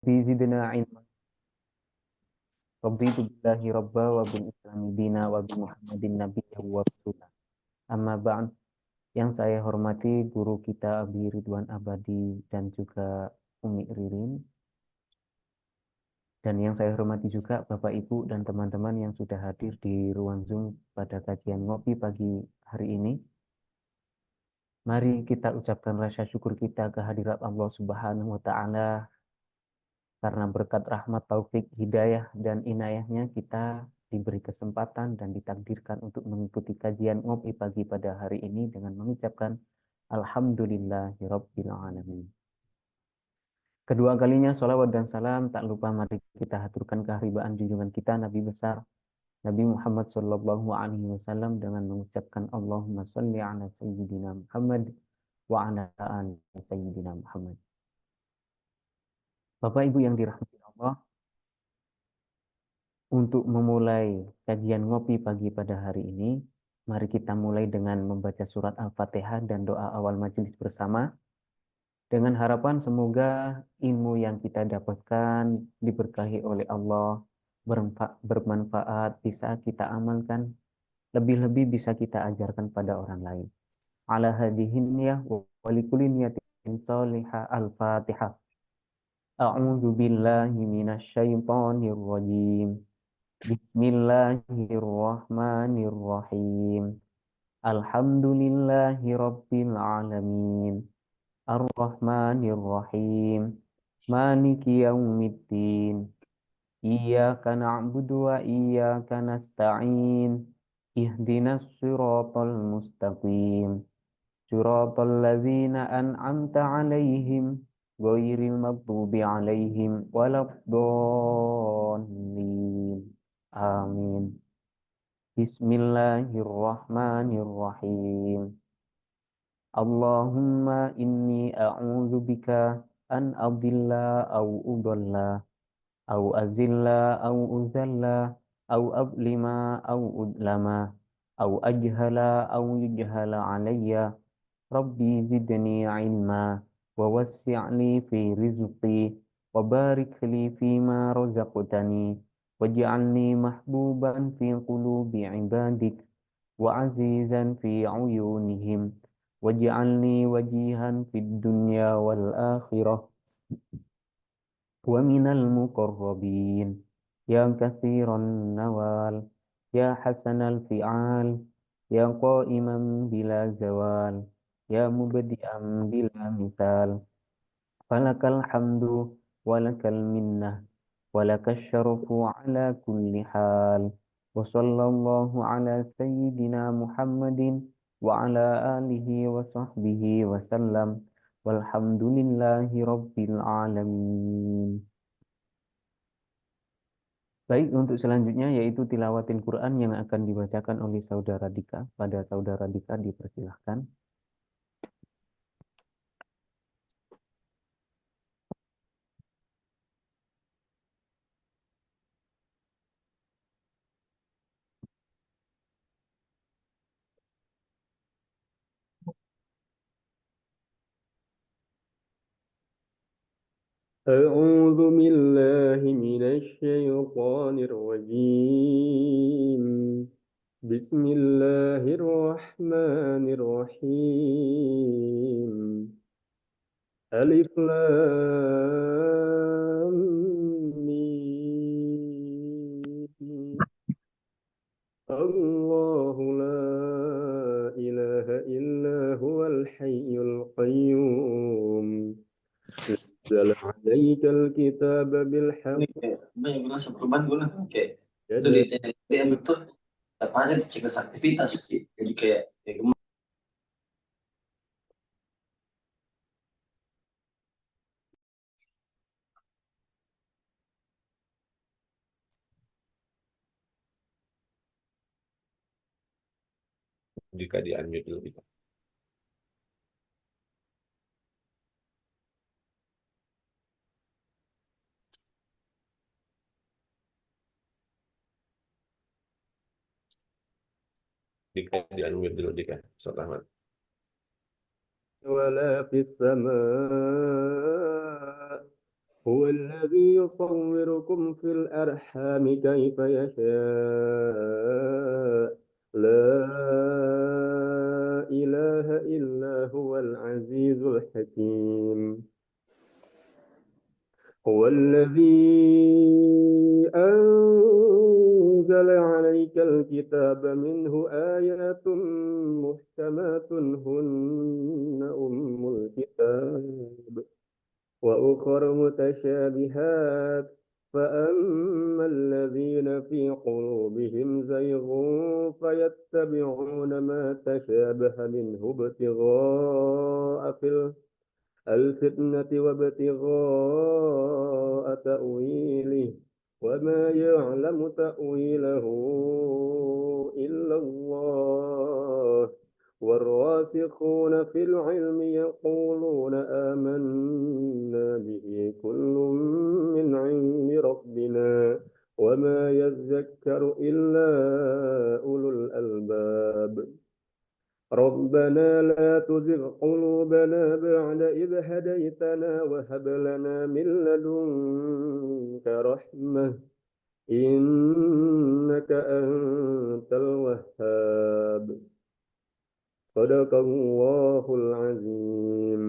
Rabbi zidna ilma. Raditu billahi rabba wa bil islami dina wa bi Muhammadin nabiyya wa rasulullah. Amma ba'd, yang saya hormati guru kita Abi Ridwan Abadi dan juga Umi Ririn, dan yang saya hormati juga Bapak Ibu dan teman-teman yang sudah hadir di ruang Zoom pada kajian ngopi pagi hari ini. Mari kita ucapkan rasa syukur kita kehadirat Allah Subhanahu wa taala karena berkat rahmat, taufik, hidayah dan inayahnya kita diberi kesempatan dan ditakdirkan untuk mengikuti kajian ngopi pagi pada hari ini dengan mengucapkan Alhamdulillahirabbil alamin. Kedua kalinya salawat dan salam tak lupa mari kita haturkan keharibaan junjungan kita Nabi besar Nabi Muhammad Shallallahu Alaihi Wasallam dengan mengucapkan Allahumma salli ala Sayyidina Muhammad wa ala ali Sayyidina Muhammad. Bapak Ibu yang dirahmati Allah, untuk memulai kajian ngopi pagi pada hari ini, mari kita mulai dengan membaca surat Al-Fatihah dan doa awal majelis bersama, dengan harapan semoga ilmu yang kita dapatkan diberkahi oleh Allah, bermanfaat, bisa kita amalkan, lebih-lebih bisa kita ajarkan pada orang lain. Ala hadihin niyah wa likulli niyatin salihah. Al-Fatihah. A'udzu billahi minasy syaithanir rajim. Bismillahirrahmanirrahim. Alhamdulillahi rabbil alamin. Ar-Rahmanir-Rahim. Maliki yaumiddin. Iyyaka na'budu wa iyyaka nasta'in. Ihdinas siratal mustaqim. Siratal ladzina an'amta 'alaihim ghairil maghdubi 'alaihim waladdallin. Amin. Bismillahirrahmanirrahim. Allahumma inni a'udzubika an adilla au udalla au azilla au uzalla au ablima au udlama au ajhala au yujhala alayya. Rabbi zidni ilma wa wassi'li fi rizqi wa barik li fima razaqtani waj'alni mahbuban fi qulubi ibadik wa azizan fi uyunihim waj'alni wajihan fid dunya wal akhirah wa minal muqarrabin ya katsiran nawal ya hasanal fi'al ya qa'iman bila zawal ya mubdi'an bila misal falakal hamdu walakal minnah walakash syarafu ala kulli hal wa sallallahu ala sayyidina Muhammadin wa ala alihi wa sahbihi wa sallam walhamdulillahi rabbil alamin. Baik, untuk selanjutnya yaitu tilawatil Quran yang akan dibacakan oleh Saudara Dika. Pada Saudara Dika dipersilahkan. أعوذ بالله من الشيطان الرجيم بسم الله الرحمن الرحيم ألف لام ميم الله لا إله إلا هو الحي القيوم نزل عليك الكتاب بالحق. Ini kayak banyak bilang sebelumnya gue kan kayak itu Jadi di TDM itu apa aja dicegah aktivitas gitu. Jadi kayak jika di unmute dulu kita. Jika di unmute dulu Dika. Selamat. ولا في السماء هو الذي يصوركم في الأرحام كيف يشاء لا إله إلا هو العزيز الحكيم هو الذي أنزل عليك الكتاب منه آيات محكمات هن أم الكتاب وأخر متشابهات فأما الذين في قلوبهم زيغ فيتبعون ما تشابه منه ابتغاء الفتنة وابتغاء تأويله وما يعلم تأويله إلا الله والراسخون في العلم يقولون آمنا به كل من عند ربنا وما يذكر إلا أولو الألباب ربنا لا تزغ قلوبنا بعد إذ هديتنا وهب لنا من لدنك رحمة إنك أنت الوهاب صدق الله العظيم.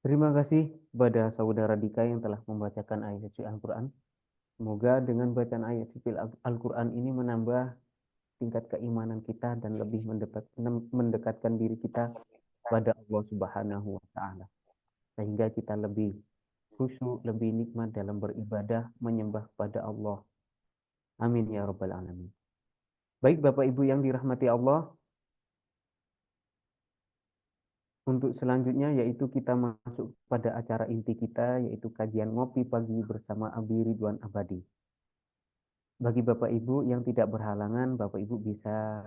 Terima kasih kepada saudara Dika yang telah membacakan ayat suci Al-Quran. Semoga dengan bacaan ayat suci Al-Quran ini menambah tingkat keimanan kita dan lebih mendekatkan diri kita pada Allah Subhanahu wa Ta'ala, sehingga kita lebih khusyuk, lebih nikmat dalam beribadah, menyembah kepada Allah. Amin ya Rabbal Alamin. Baik Bapak Ibu yang dirahmati Allah, untuk selanjutnya yaitu kita masuk pada acara inti kita, yaitu kajian ngopi pagi bersama Abi Ridwan Abadi. Bagi Bapak Ibu yang tidak berhalangan, Bapak Ibu bisa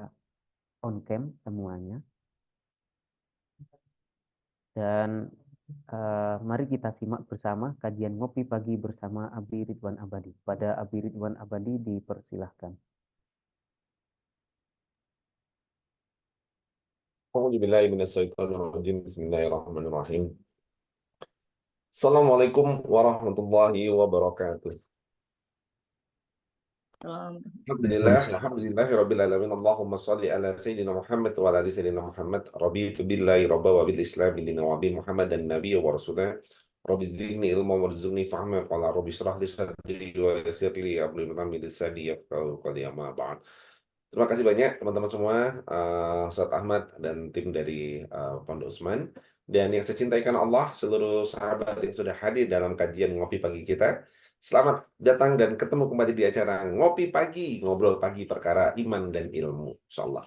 on cam semuanya. Dan mari kita simak bersama kajian ngopi pagi bersama Abi Ridwan Abadi. Pada Abi Ridwan Abadi dipersilahkan. Bismillahirrahmanirrahim. Assalamualaikum warahmatullahi wabarakatuh. Alhamdulillahirrabbilalamin. Allahumma salli ala Sayyidina Muhammad wa ala ali Sayyidina Muhammad. Raditu billahi rabba wa bil Islam dina wa bi Muhammad dan Nabi wa Rasulah. Rabbi zidni ilma warzuqni fahma wa rabbi shrah li sadri wa yassir li amri wa min lisani yafqahu qawli amma ba'd. Terima kasih banyak teman-teman semua, Ustaz Ahmad dan tim dari Pondok Usman. Dan yang saya cintai karena Allah, seluruh sahabat yang sudah hadir dalam kajian ngopi pagi kita. Selamat datang dan ketemu kembali di acara Ngopi Pagi, ngobrol pagi perkara iman dan ilmu. InsyaAllah.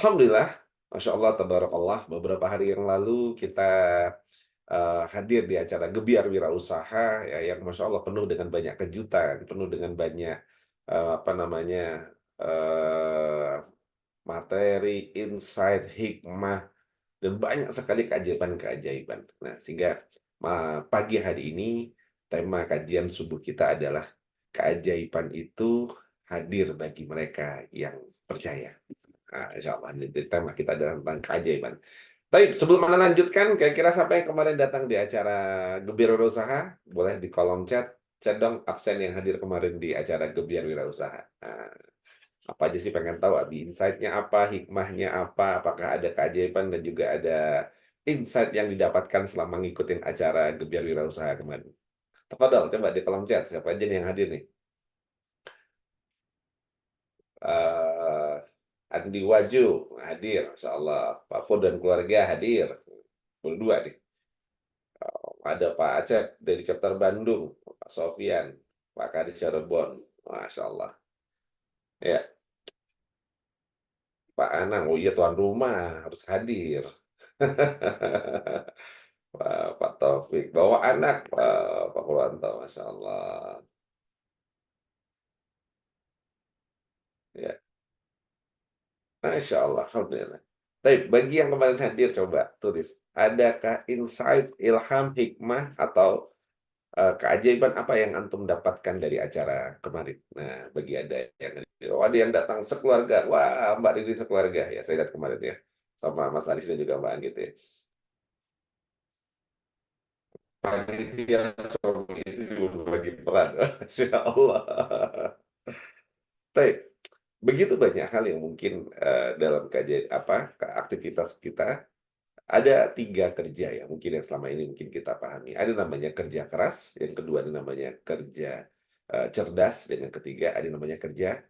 Alhamdulillah, Masya Allah, Tabarakallah, beberapa hari yang lalu kita hadir di acara Gebiar Wirausaha, ya, yang Masya Allah penuh dengan banyak kejutan, penuh dengan banyak materi, insight, hikmah, dan banyak sekali keajaiban-keajaiban. Nah, sehingga pagi hari ini tema kajian subuh kita adalah keajaiban itu hadir bagi mereka yang percaya. Nah, insya Allah, tema kita adalah tentang keajaiban. Baik, sebelum Anda lanjutkan, kira-kira siapa yang kemarin datang di acara Gebiar Wirausaha? Boleh di kolom chat dong absen yang hadir kemarin di acara Gebiar Wirausaha. Nah, apa aja sih pengen tahu, Abi? Insight-nya apa, hikmahnya apa, apakah ada keajaiban dan juga ada insight yang didapatkan selama ngikutin acara Gebiar Wirausaha kemarin. Tafadhol, coba di kolom chat, siapa aja nih yang hadir nih? Andi Waju hadir, Masya Allah. Pak Fud dan keluarga hadir. Berdua nih. Ada Pak Acep dari chapter Bandung, Pak Sofian, Pak Kadis Cirebon, Masya Allah. Ya, Pak Anang, oh iya tuan rumah harus hadir. Pak Taufik, bawa anak, Pak Purwanto, Masya Allah. Ya, Masya Allah, Alhamdulillah. Baik, bagi yang kemarin hadir, coba tulis. Adakah insight, ilham, hikmah, atau keajaiban apa yang antum dapatkan dari acara kemarin? Nah, bagi ada yang ada yang datang sekeluarga, wah Mbak Riri sekeluarga ya, saya lihat kemarin ya, sama Mas Aris dan juga Mbak Anggit ya. Panitia suami istri berbagi peran, Masya Allah. Baik, begitu banyak hal yang mungkin dalam kajian aktivitas kita. Ada 3 kerja ya, mungkin yang selama ini mungkin kita pahami. Ada namanya kerja keras, yang kedua ada namanya kerja cerdas, dan yang ketiga ada namanya kerja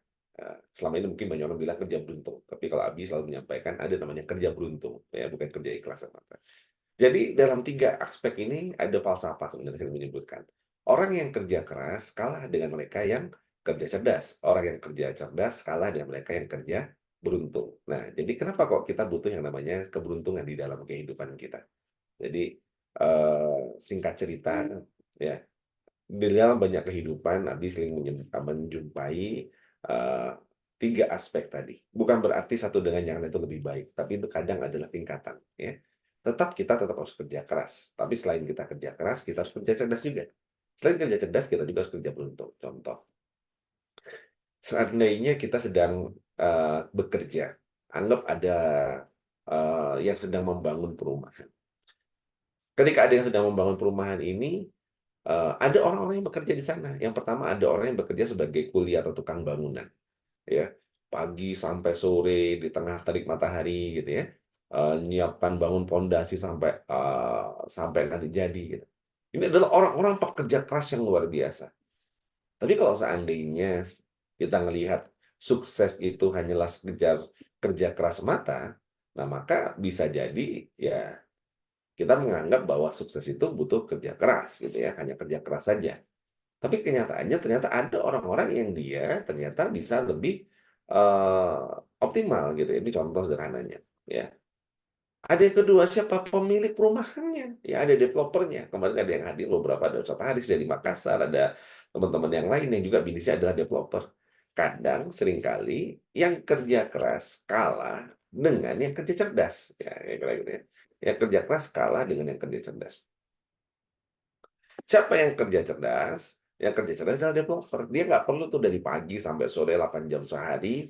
selama ini mungkin banyak orang bilang kerja beruntung. Tapi kalau Abi selalu menyampaikan ada namanya kerja beruntung, ya bukan kerja ikhlas semata. Jadi dalam 3 aspek ini ada falsafah sebenarnya yang menyebutkan. Orang yang kerja keras kalah dengan mereka yang kerja cerdas. Orang yang kerja cerdas kalah dengan mereka yang kerja beruntung. Nah, jadi kenapa kok kita butuh yang namanya keberuntungan di dalam kehidupan kita? Jadi, singkat cerita, ya, di dalam banyak kehidupan Nabi sering menjumpai, 3 aspek tadi. Bukan berarti satu dengan yang lain itu lebih baik, tapi itu kadang adalah tingkatan, ya. Kita tetap harus kerja keras, tapi selain kita kerja keras, kita harus kerja cerdas juga. Selain kerja cerdas, kita juga harus kerja beruntung. Contoh, seandainya kita sedang, bekerja, anggap ada, yang sedang membangun perumahan. Ketika ada yang sedang membangun perumahan ini, ada orang-orang yang bekerja di sana. Yang pertama ada orang yang bekerja sebagai kuli atau tukang bangunan, ya. Pagi sampai sore di tengah terik matahari gitu ya, nyiapkan bangun pondasi sampai nanti jadi gitu. Ini adalah orang-orang pekerja keras yang luar biasa. Tapi kalau seandainya kita melihat sukses itu hanyalah sekedar kerja keras semata, nah maka bisa jadi ya kita menganggap bahwa sukses itu butuh kerja keras gitu ya, hanya kerja keras saja. Tapi kenyataannya ternyata ada orang-orang yang dia ternyata bisa lebih, eee, optimal gitu ya, ini contoh sederhananya, ya. Ada yang kedua, siapa pemilik perumahannya, ya ada developernya. Kemarin ada yang hadir beberapa, ada Ustaz Haris dari Makassar, ada teman-teman yang lain yang juga bisnisnya adalah developer. Kadang seringkali yang kerja keras kalah dengan yang kerja cerdas, ya kira-kira gitu ya. Yang kerja keras kalah dengan yang kerja cerdas. Siapa yang kerja cerdas? Yang kerja cerdas adalah developer. Dia nggak perlu tuh dari pagi sampai sore 8 jam sehari,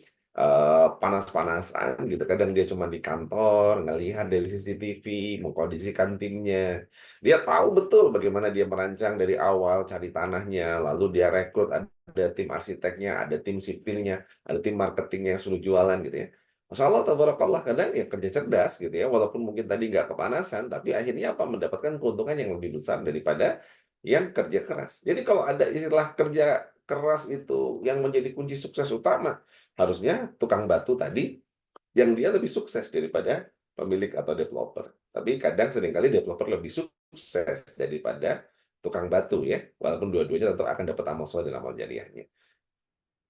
panas-panasan gitu. Kadang dia cuma di kantor, ngelihat dari CCTV, mengkondisikan timnya. Dia tahu betul bagaimana dia merancang dari awal, cari tanahnya, lalu dia rekrut, ada tim arsiteknya, ada tim sipilnya, ada tim marketingnya yang suruh jualan gitu ya. Masya Allah, tabarakallah, kadang ya kerja cerdas gitu ya, walaupun mungkin tadi nggak kepanasan, tapi akhirnya apa? Mendapatkan keuntungan yang lebih besar daripada yang kerja keras. Jadi kalau ada istilah kerja keras itu yang menjadi kunci sukses utama, harusnya tukang batu tadi yang dia lebih sukses daripada pemilik atau developer. Tapi kadang seringkali developer lebih sukses daripada tukang batu ya, walaupun dua-duanya tentu akan dapat amal soleh dan amal jariahnya.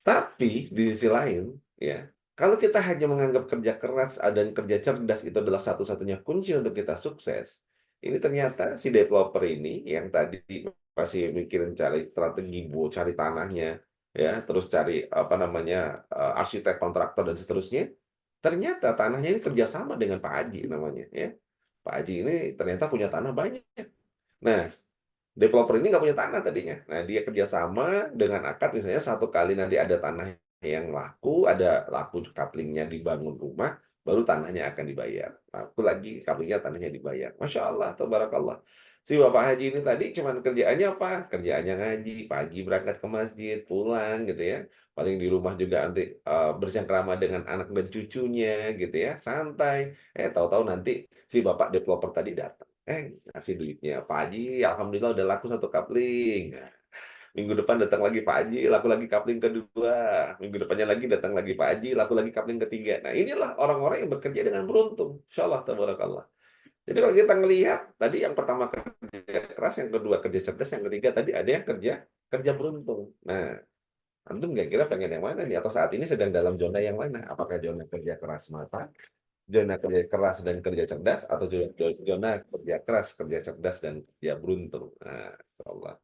Tapi di sisi lain, ya, kalau kita hanya menganggap kerja keras dan kerja cerdas itu adalah satu-satunya kunci untuk kita sukses, ini ternyata si developer ini yang tadi masih mikirin cari strategi buat cari tanahnya, ya, terus cari apa namanya arsitek, kontraktor dan seterusnya. Ternyata tanahnya ini kerjasama dengan Pak Haji namanya, ya. Pak Haji ini ternyata punya tanah banyak. Nah, developer ini nggak punya tanah tadinya. Nah, dia kerjasama dengan akad misalnya satu kali nanti ada tanah yang laku, ada laku couplingnya dibangun rumah, baru tanahnya akan dibayar. Laku lagi couplingnya tanahnya dibayar. Masya Allah, tabarakallah. Si Bapak Haji ini tadi cuman kerjaannya apa? Kerjaannya ngaji, pagi berangkat ke masjid, pulang gitu ya. Paling di rumah juga nanti bersengkrama dengan anak dan cucunya gitu ya, santai. Tahu-tahu nanti si Bapak developer tadi datang. Ngasih duitnya, "Pak Haji, alhamdulillah udah laku 1 kapling." Nah, minggu depan datang lagi, "Pak Haji, laku lagi kapling kedua." Minggu depannya lagi datang lagi, "Pak Haji, laku lagi kapling ketiga." Nah, inilah orang-orang yang bekerja dengan beruntung. Insyaallah tabarakallah. Jadi kalau kita ngelihat, tadi yang pertama kerja keras, yang kedua kerja cerdas, yang ketiga tadi ada yang kerja kerja beruntung. Nah, antum kira-kira pengen yang mana nih? Atau saat ini sedang dalam zona yang mana? Apakah zona kerja keras semata, zona kerja keras dan kerja cerdas, atau zona kerja keras, kerja cerdas dan kerja beruntung. Nah, insyaallah.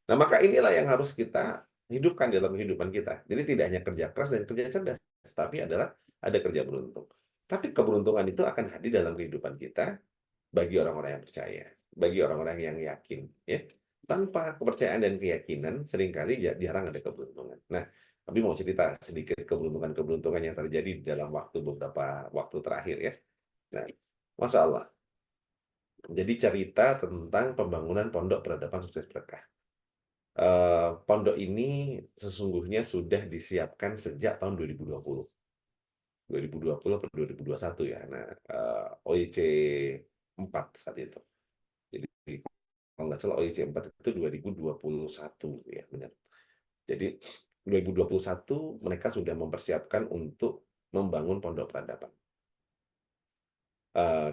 Nah, maka inilah yang harus kita hidupkan dalam kehidupan kita. Jadi tidak hanya kerja keras dan kerja cerdas, tapi adalah ada kerja beruntung. Tapi keberuntungan itu akan hadir dalam kehidupan kita bagi orang-orang yang percaya, bagi orang-orang yang yakin, ya. Tanpa kepercayaan dan keyakinan, seringkali jarang ada keberuntungan. Nah, tapi mau cerita sedikit keberuntungan-keberuntungan yang terjadi di dalam beberapa waktu terakhir ya. Nah, Masya Allah. Jadi cerita tentang pembangunan Pondok Peradaban Sukses Berkah. Pondok ini sesungguhnya sudah disiapkan sejak tahun 2020. 2020 atau 2021 ya. Nah, OIC 4 saat itu. Jadi kalau nggak salah OIC 4 itu 2021 ya, benar. Jadi 2021 mereka sudah mempersiapkan untuk membangun pondok peradaban.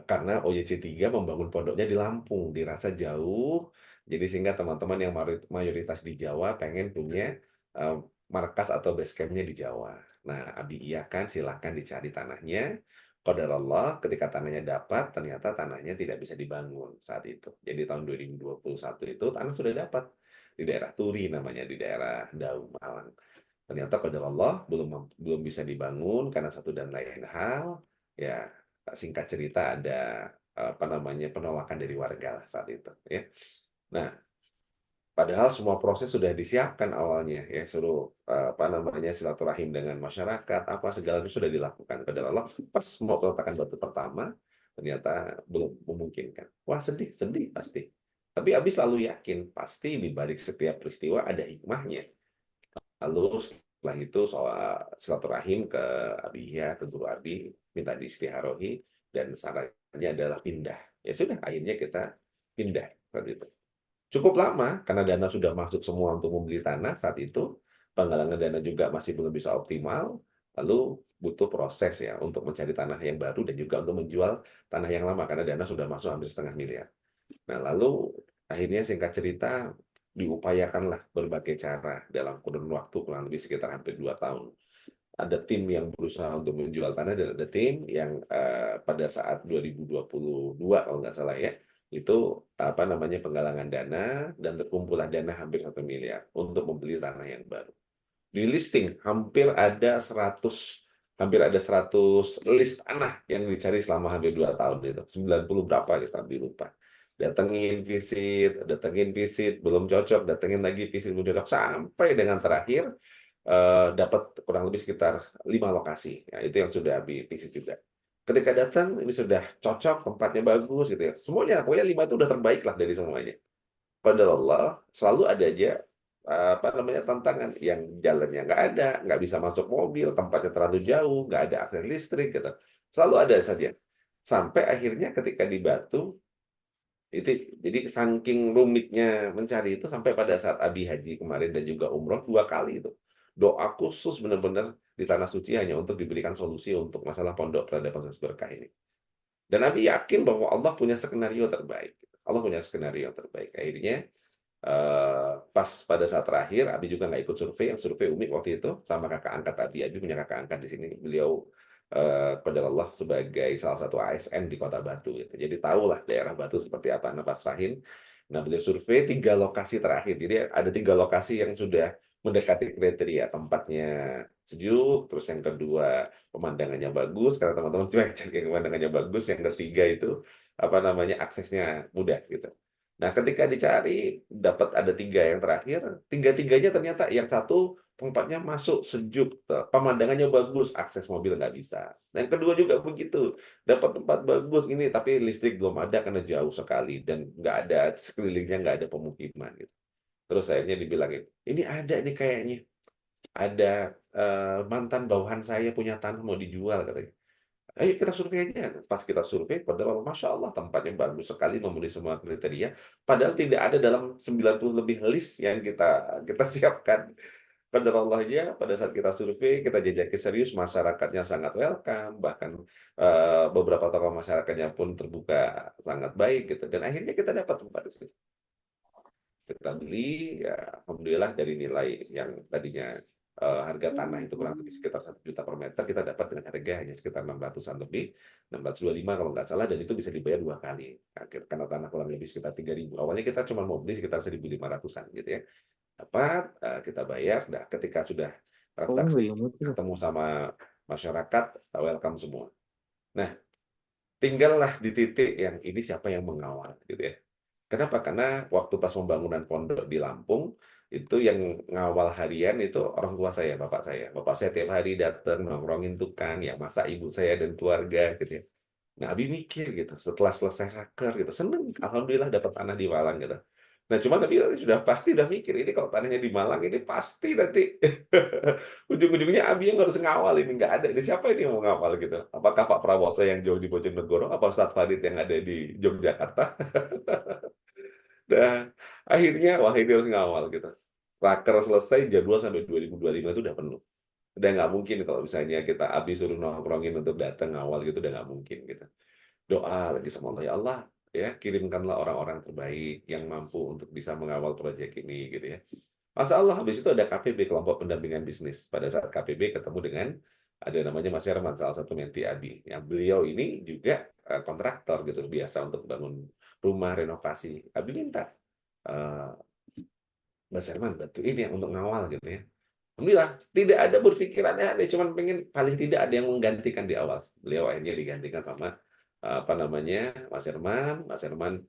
Karena OYC 3 membangun pondoknya di Lampung, dirasa jauh, jadi sehingga teman-teman yang mayoritas di Jawa pengen punya markas atau base camp-nya di Jawa. Nah, Abi iakan silahkan dicari tanahnya. Qadarullah ketika tanahnya dapat, ternyata tanahnya tidak bisa dibangun saat itu. Jadi tahun 2021 itu tanah sudah dapat di daerah Turi namanya, di daerah Daum, Malang. Ternyata qadarullah belum bisa dibangun karena satu dan lain hal. Ya, singkat cerita ada penolakan dari warga saat itu ya. Nah, padahal semua proses sudah disiapkan awalnya ya, suruh silaturahim dengan masyarakat, apa segalanya sudah dilakukan. Padahal Allah pas mau peletakan batu pertama ternyata belum memungkinkan. Wah, sedih pasti. Tapi Abi selalu yakin pasti di balik setiap peristiwa ada hikmahnya. Lalu setelah itu soal silaturahim ke Abiyah, ke guru Abi, minta diistiharohi, dan sarannya adalah pindah. Ya sudah, akhirnya kita pindah saat itu. Cukup lama, karena dana sudah masuk semua untuk membeli tanah saat itu, penggalangan dana juga masih belum bisa optimal, lalu butuh proses ya untuk mencari tanah yang baru dan juga untuk menjual tanah yang lama, karena dana sudah masuk hampir 500 000 000. Nah, lalu akhirnya singkat cerita diupayakanlah berbagai cara dalam kurun waktu kurang lebih sekitar hampir 2 tahun. Ada tim yang berusaha untuk menjual tanah dan ada tim yang pada saat 2022 kalau nggak salah ya, itu penggalangan dana dan terkumpullah dana hampir 1 miliar untuk membeli tanah yang baru. Di listing hampir ada 100 list tanah yang dicari selama hampir 2 tahun itu. 90 berapa kita lupa. Datengin visit, belum cocok, datengin lagi visit, belum cocok, sampai dengan terakhir dapat kurang lebih sekitar 5 lokasi. Ya, itu yang sudah Abi visit juga. Ketika datang, ini sudah cocok, tempatnya bagus gitu ya. Semuanya, pokoknya 5 itu udah terbaik lah dari semuanya. Padahal Allah selalu ada aja tantangan yang jalannya nggak bisa masuk mobil, tempatnya terlalu jauh, nggak ada akses listrik gitu. Selalu ada saja. Sampai akhirnya ketika di Batu itu, jadi saking rumitnya mencari itu sampai pada saat Abi haji kemarin dan juga umroh 2 kali itu. Doa khusus benar-benar di tanah suci hanya untuk diberikan solusi untuk masalah pondok peradaban Sukses Berkah ini. Dan Abi yakin bahwa Allah punya skenario terbaik. Allah punya skenario terbaik. Akhirnya pas pada saat terakhir, Abi juga nggak ikut survei, yang survei Umi waktu itu sama kakak angkat Abi punya kakak angkat di sini, beliau pada Allah sebagai salah satu ASN di Kota Batu gitu. Jadi tahulah daerah Batu seperti apa. Nah, pasrahin. Nah, beliau survei 3 lokasi terakhir. Jadi ada 3 lokasi yang sudah mendekati kriteria, tempatnya sejuk, terus yang kedua pemandangannya bagus karena teman-teman cuma cari pemandangannya bagus, yang ketiga itu aksesnya mudah gitu. Nah, ketika dicari, dapat ada 3 yang terakhir, tiga-tiganya ternyata yang satu tempatnya masuk sejuk, pemandangannya bagus, akses mobil nggak bisa. Dan yang kedua juga begitu, dapat tempat bagus ini, tapi listrik belum ada karena jauh sekali dan nggak ada sekelilingnya nggak ada pemukiman gitu. Terus akhirnya dibilangin, ini ada nih kayaknya, ada mantan bawahan saya punya tanah mau dijual katanya. Ayo kita survei aja. Pas kita survei, padahal Masya Allah tempatnya bagus sekali, memenuhi semua kriteria. Padahal tidak ada dalam 90 lebih list yang kita siapkan. Padahal Allahnya pada saat kita survei, kita jajaki serius, masyarakatnya sangat welcome, bahkan beberapa tokoh masyarakatnya pun terbuka sangat baik gitu. Dan akhirnya kita dapat tempat di situ. Kita beli, ya alhamdulillah dari nilai yang tadinya harga tanah itu kurang lebih sekitar 1 juta per meter, kita dapat dengan harga hanya sekitar 600-an lebih, 625 kalau nggak salah, dan itu bisa dibayar 2 kali. Karena tanah kurang lebih sekitar 3.000. Awalnya kita cuma mau beli sekitar 1.500-an gitu ya. Dapat, kita bayar, nah ketika sudah transaksi, ketemu sama masyarakat, welcome semua. Nah, tinggallah di titik yang ini siapa yang mengawal gitu ya. Kenapa? Karena waktu pas pembangunan pondok di Lampung, itu yang ngawal harian itu orang tua saya, bapak saya. Bapak saya tiap hari datang nongkrongin tukang, yang masak ibu saya dan keluarga gitu ya. Nah, Abi mikir gitu, setelah selesai raker gitu, seneng, alhamdulillah dapat tanah di Malang gitu. Nah, cuma Abi sudah pasti udah mikir, ini kalau tanahnya di Malang, ini pasti nanti ujung-ujungnya Abi yang harus ngawal ini, nggak ada. Ini siapa ini yang mau ngawal gitu? Apakah Pak Prabowo yang jauh di Bojonegoro, apa Ustadz Farid yang ada di Yogyakarta? Nah, akhirnya, wah ini harus ngawal gitu. Raker selesai, jadwal sampai 2025 itu udah penuh. Udah nggak mungkin kalau misalnya kita Abi suruh nongkrongin untuk datang ngawal gitu, udah nggak mungkin gitu. Doa lagi sama Allah, ya Allah, ya kirimkanlah orang-orang terbaik yang mampu untuk bisa mengawal proyek ini gitu ya. Masya Allah, habis itu ada KPB, kelompok pendampingan bisnis. Pada saat KPB ketemu dengan ada namanya Mas Herman, salah satu menti Abi. Yang beliau ini juga kontraktor gitu, biasa untuk bangun rumah renovasi. Abi minta eh, Mas Herman bantuin ya untuk ngawal gitu ya. Alhamdulillah, tidak ada berpikirannya, ada cuma pengen paling tidak ada yang menggantikan di awal. Beliau akhirnya digantikan sama apa namanya Mas Herman. Mas Herman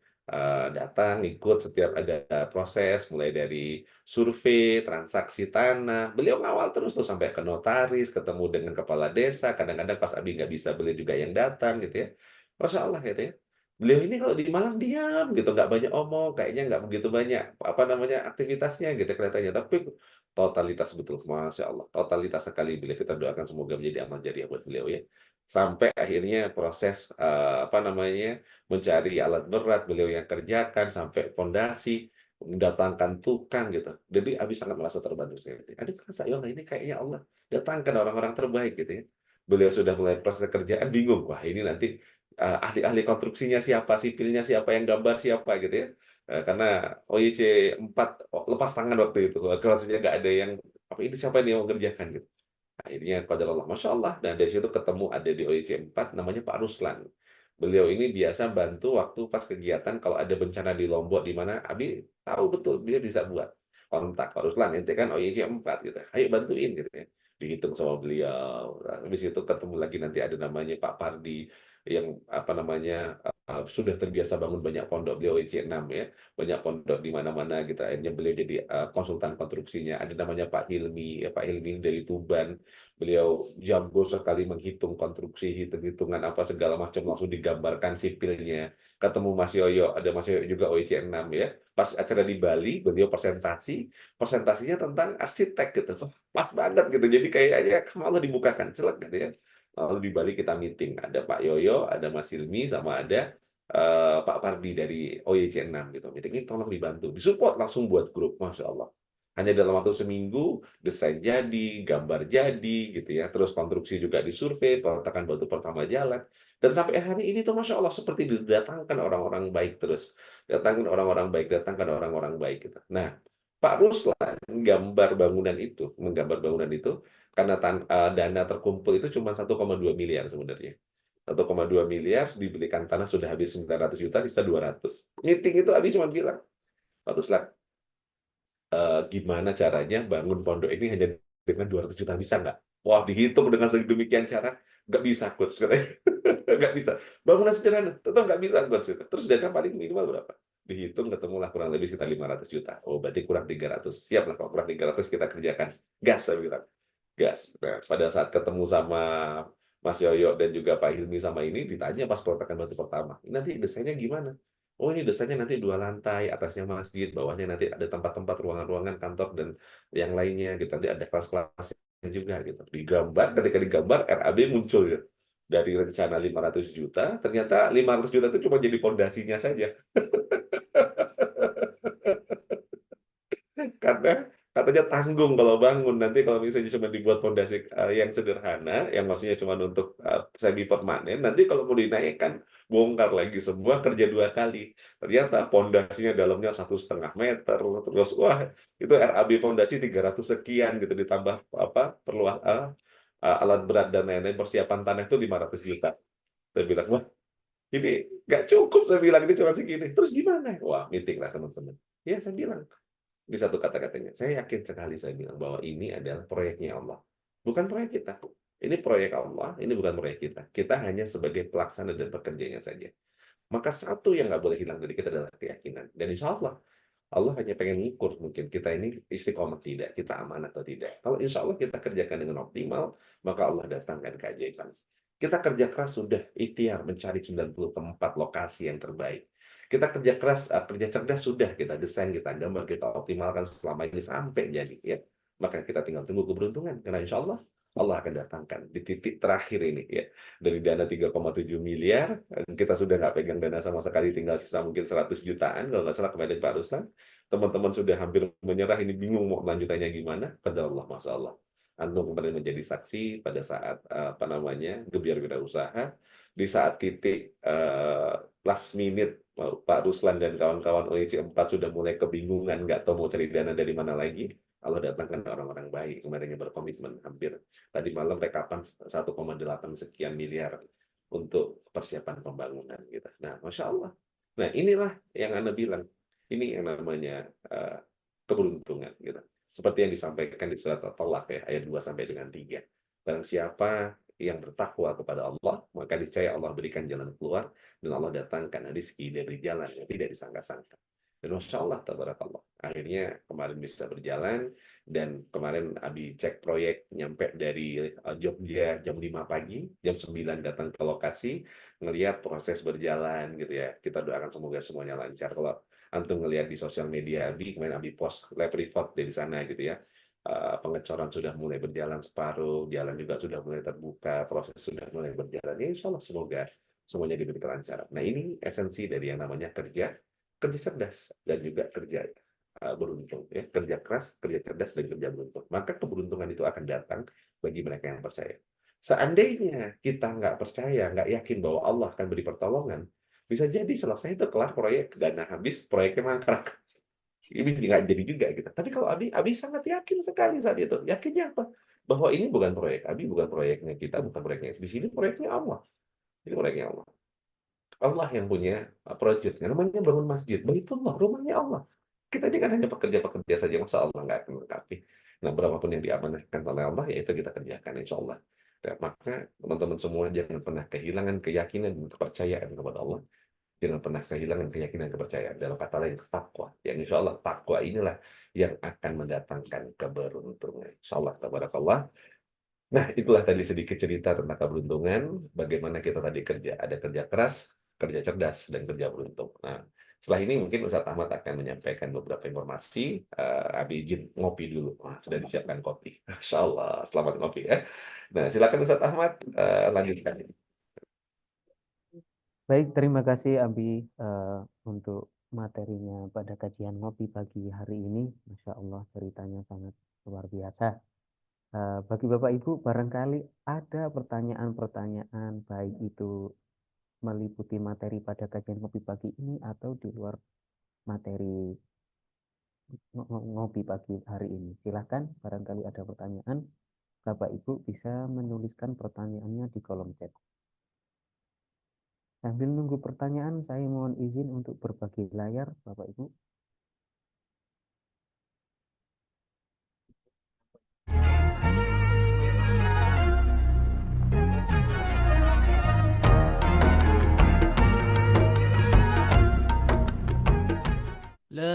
datang ikut setiap ada proses, mulai dari survei, transaksi tanah. Beliau ngawal terus tuh sampai ke notaris, ketemu dengan kepala desa. Kadang-kadang pas Abi nggak bisa, beliau juga yang datang gitu ya. Masya Allah gitu ya. Beliau ini kalau di Malang diam gitu, nggak banyak omong, kayaknya nggak begitu banyak apa namanya aktivitasnya gitu kelihatannya. Tapi totalitas betul, Masya Allah. Totalitas sekali beliau. Kita doakan semoga menjadi amal jariah buat beliau ya. Sampai akhirnya proses apa namanya mencari alat berat beliau yang kerjakan sampai fondasi, mendatangkan tukang gitu. Jadi Abi sangat merasa terbantu sekali. Ada merasa ya Allah ini kayaknya Allah datangkan orang-orang terbaik gitu ya. Beliau sudah mulai proses kerjaan bingung. Wah ini nanti ahli-ahli konstruksinya siapa, sipilnya siapa, yang gambar siapa gitu ya. Karena OYC 4 lepas tangan waktu itu. Kelasnya nggak ada yang apa ini siapa ini yang mengerjakan gitu. Akhirnya qadarullah, Masya Allah. Dan dari situ ketemu ada di OYC 4 namanya Pak Ruslan. Beliau ini biasa bantu waktu pas kegiatan kalau ada bencana di Lombok di mana Abi tahu betul dia bisa buat kontak Pak Ruslan. Ente kan OYC 4 gitu. Ayo bantuin gitu ya. Dihitung sama beliau. Habis itu ketemu lagi nanti ada namanya Pak Pardi yang apa namanya sudah terbiasa bangun banyak pondok, beliau OYC 6 ya. Banyak pondok di mana-mana gitu. Akhirnya beliau jadi konsultan konstruksinya. Ada namanya Pak Hilmi, ya, Pak Hilmi dari Tuban. Beliau jago sekali menghitung konstruksi, hitung-hitungan apa segala macam, langsung digambarkan sipilnya. Ketemu Mas Yoyo, ada Mas Yoyo juga OIC 6 ya. Pas acara di Bali, beliau presentasinya tentang arsitek gitu. Pas banget gitu. Jadi kayaknya malah dibukakan celak gitu ya. Lalu di Bali kita meeting, ada Pak Yoyo, ada Mas Hilmi, sama ada Pak Pardi dari OYC 6 gitu. Meeting ini tolong dibantu, disupport langsung buat grup, Masya Allah. Hanya dalam waktu seminggu, desain jadi, gambar jadi, gitu ya. Terus konstruksi juga disurvei, peletakan batu pertama jalan. Dan sampai hari ini tuh Masya Allah, seperti didatangkan orang-orang baik terus. Datangkan orang-orang baik, datangkan orang-orang baik. Gitu. Nah, Pak Ruslan menggambar bangunan itu, karena dana terkumpul itu cuma 1,2 miliar sebenarnya. 1,2 miliar, dibelikan tanah sudah habis 900 juta, sisa 200. Meeting itu Abi cuma bilang, Pak Ruslan, gimana caranya bangun pondok ini hanya dengan 200 juta, bisa nggak? Wah, dihitung dengan sedemikian cara, nggak bisa, coach. Katanya. Nggak bisa. Bangunan sederhana, tetap nggak bisa, coach. Terus dana paling minimal berapa? Dihitung, ketemulah kurang lebih sekitar 500 juta. Oh, berarti kurang 300. Siap lah, kalau kurang 300 kita kerjakan. Gas, saya bilang. Gas. Nah, pada saat ketemu sama Mas Yoyo dan juga Pak Hilmi sama ini, ditanya pas peletakan batu pertama, nanti desainnya gimana? Oh ini desainnya nanti 2 lantai, atasnya masjid, bawahnya nanti ada tempat-tempat ruangan-ruangan kantor dan yang lainnya gitu. Nanti ada kelas-kelasnya juga gitu. Digambar, ketika digambar RAB muncul ya. Dari rencana 500 juta, ternyata 500 juta itu cuma jadi fondasinya saja. Karena katanya tanggung kalau bangun, nanti kalau misalnya cuma dibuat fondasi yang sederhana, yang maksudnya cuma untuk semi permanen, nanti kalau mau dinaikkan bongkar lagi semua, kerja 2 kali. Ternyata fondasinya dalamnya 1,5 meter, terus wah itu RAB fondasi 300 sekian gitu, ditambah apa perlu alat berat dan lain-lain, persiapan tanah itu 500 juta. Saya bilang wah ini nggak cukup, saya bilang ini cuma segini. Terus gimana? Wah meeting lah teman-teman. Ya saya bilang di satu kata-katanya, saya yakin sekali saya bilang bahwa ini adalah proyeknya Allah. Bukan proyek kita. Ini proyek Allah, ini bukan proyek kita. Kita hanya sebagai pelaksana dan pekerjanya saja. Maka satu yang nggak boleh hilang dari kita adalah keyakinan. Dan insya Allah hanya pengen ngukur mungkin kita ini istiqomah tidak, kita aman atau tidak. Kalau insya Allah kita kerjakan dengan optimal, maka Allah datangkan keajaiban. Kita kerja keras sudah ikhtiar mencari 94 lokasi yang terbaik. Kita kerja keras, kerja cerdas sudah kita desain, kita gambar, kita optimalkan selama ini sampai jadi. Ya. Maka kita tinggal tunggu keberuntungan. Karena insya Allah akan datangkan di titik terakhir ini ya. Dari dana 3,7 miliar, kita sudah nggak pegang dana sama sekali, tinggal sisa mungkin 100 jutaan kalau nggak salah kemarin Pak Ruslan. Teman-teman sudah hampir menyerah, ini bingung mau lanjutannya gimana. Pada Allah, Masya Allah. Antum kemarin menjadi saksi pada saat gebiar wirausaha, di saat titik last minute Pak Ruslan dan kawan-kawan OEC 4 sudah mulai kebingungan, nggak tahu mau cari dana dari mana lagi. Allah datangkan orang-orang baik kemarin yang berkomitmen hampir tadi malam rekapan 1,8 sekian miliar untuk persiapan pembangunan gitu. Nah, Masya Allah. Nah, inilah yang Anda bilang. Ini yang namanya keberuntungan gitu. Seperti yang disampaikan di surat At-Talaq ya, ayat 2 sampai dengan 3. Barang siapa yang bertakwa kepada Allah, maka niscaya Allah berikan jalan keluar dan Allah datangkan rezeki dari jalan yang tidak disangka-sangka. Dan Masya Allah, tabarakallah. Akhirnya kemarin bisa berjalan, dan kemarin Abi cek proyek nyampe dari Jogja jam 5 pagi, jam 9 datang ke lokasi, ngelihat proses berjalan gitu ya. Kita doakan semoga semuanya lancar. Kalau antum ngelihat di sosial media Abi, kemarin Abi post live report dari sana gitu ya. Pengecoran sudah mulai berjalan separuh, jalan juga sudah mulai terbuka, proses sudah mulai berjalan. Ya, insya Allah semoga semuanya diberi kelancaran. Nah, ini esensi dari yang namanya kerja cerdas dan juga kerja beruntung ya, kerja keras, kerja cerdas dan kerja beruntung. Maka keberuntungan itu akan datang bagi mereka yang percaya. Seandainya kita nggak percaya, nggak yakin bahwa Allah akan beri pertolongan, bisa jadi selesai itu kelar proyek, dana habis, proyeknya mangkrak. Ini nggak jadi juga gitu. Tapi kalau Abi sangat yakin sekali saat itu. Yakinnya apa? Bahwa ini bukan proyek Abi, bukan proyeknya kita, bukan proyeknya di sini, proyeknya Allah. Ini proyeknya Allah. Allah yang punya proyek, namanya bangun masjid, Baitullah, rumahnya Allah. Kita ini kan hanya pekerja-pekerja saja, masa Allah nggak akan melengkapi. Nah, berapapun yang diamanahkan oleh Allah, ya itu kita kerjakan, insya Allah. Dan maka teman-teman semua jangan pernah kehilangan keyakinan dan kepercayaan kepada Allah. Jangan pernah kehilangan keyakinan dan kepercayaan. Dalam kata lain, takwa. Yang insya Allah, takwa inilah yang akan mendatangkan keberuntungan. Insya Allah, tabarakallah. Nah, itulah tadi sedikit cerita tentang keberuntungan. Bagaimana kita tadi kerja. Ada kerja keras, kerja cerdas, dan kerja beruntung. Nah, setelah ini mungkin Ustadz Ahmad akan menyampaikan beberapa informasi. Abi izin ngopi dulu. Sudah disiapkan kopi. Masya Allah, selamat ngopi ya. Nah, silakan Ustadz Ahmad lanjutkan. Baik, terima kasih Abi untuk materinya pada kajian ngopi pagi hari ini. Masya Allah, ceritanya sangat luar biasa. Bagi Bapak Ibu, barangkali ada pertanyaan-pertanyaan, baik itu meliputi materi pada kajian ngopi pagi ini atau di luar materi ngopi pagi hari ini. Silakan, barangkali ada pertanyaan, Bapak Ibu bisa menuliskan pertanyaannya di kolom chat. Sambil nunggu pertanyaan, saya mohon izin untuk berbagi layar, Bapak Ibu.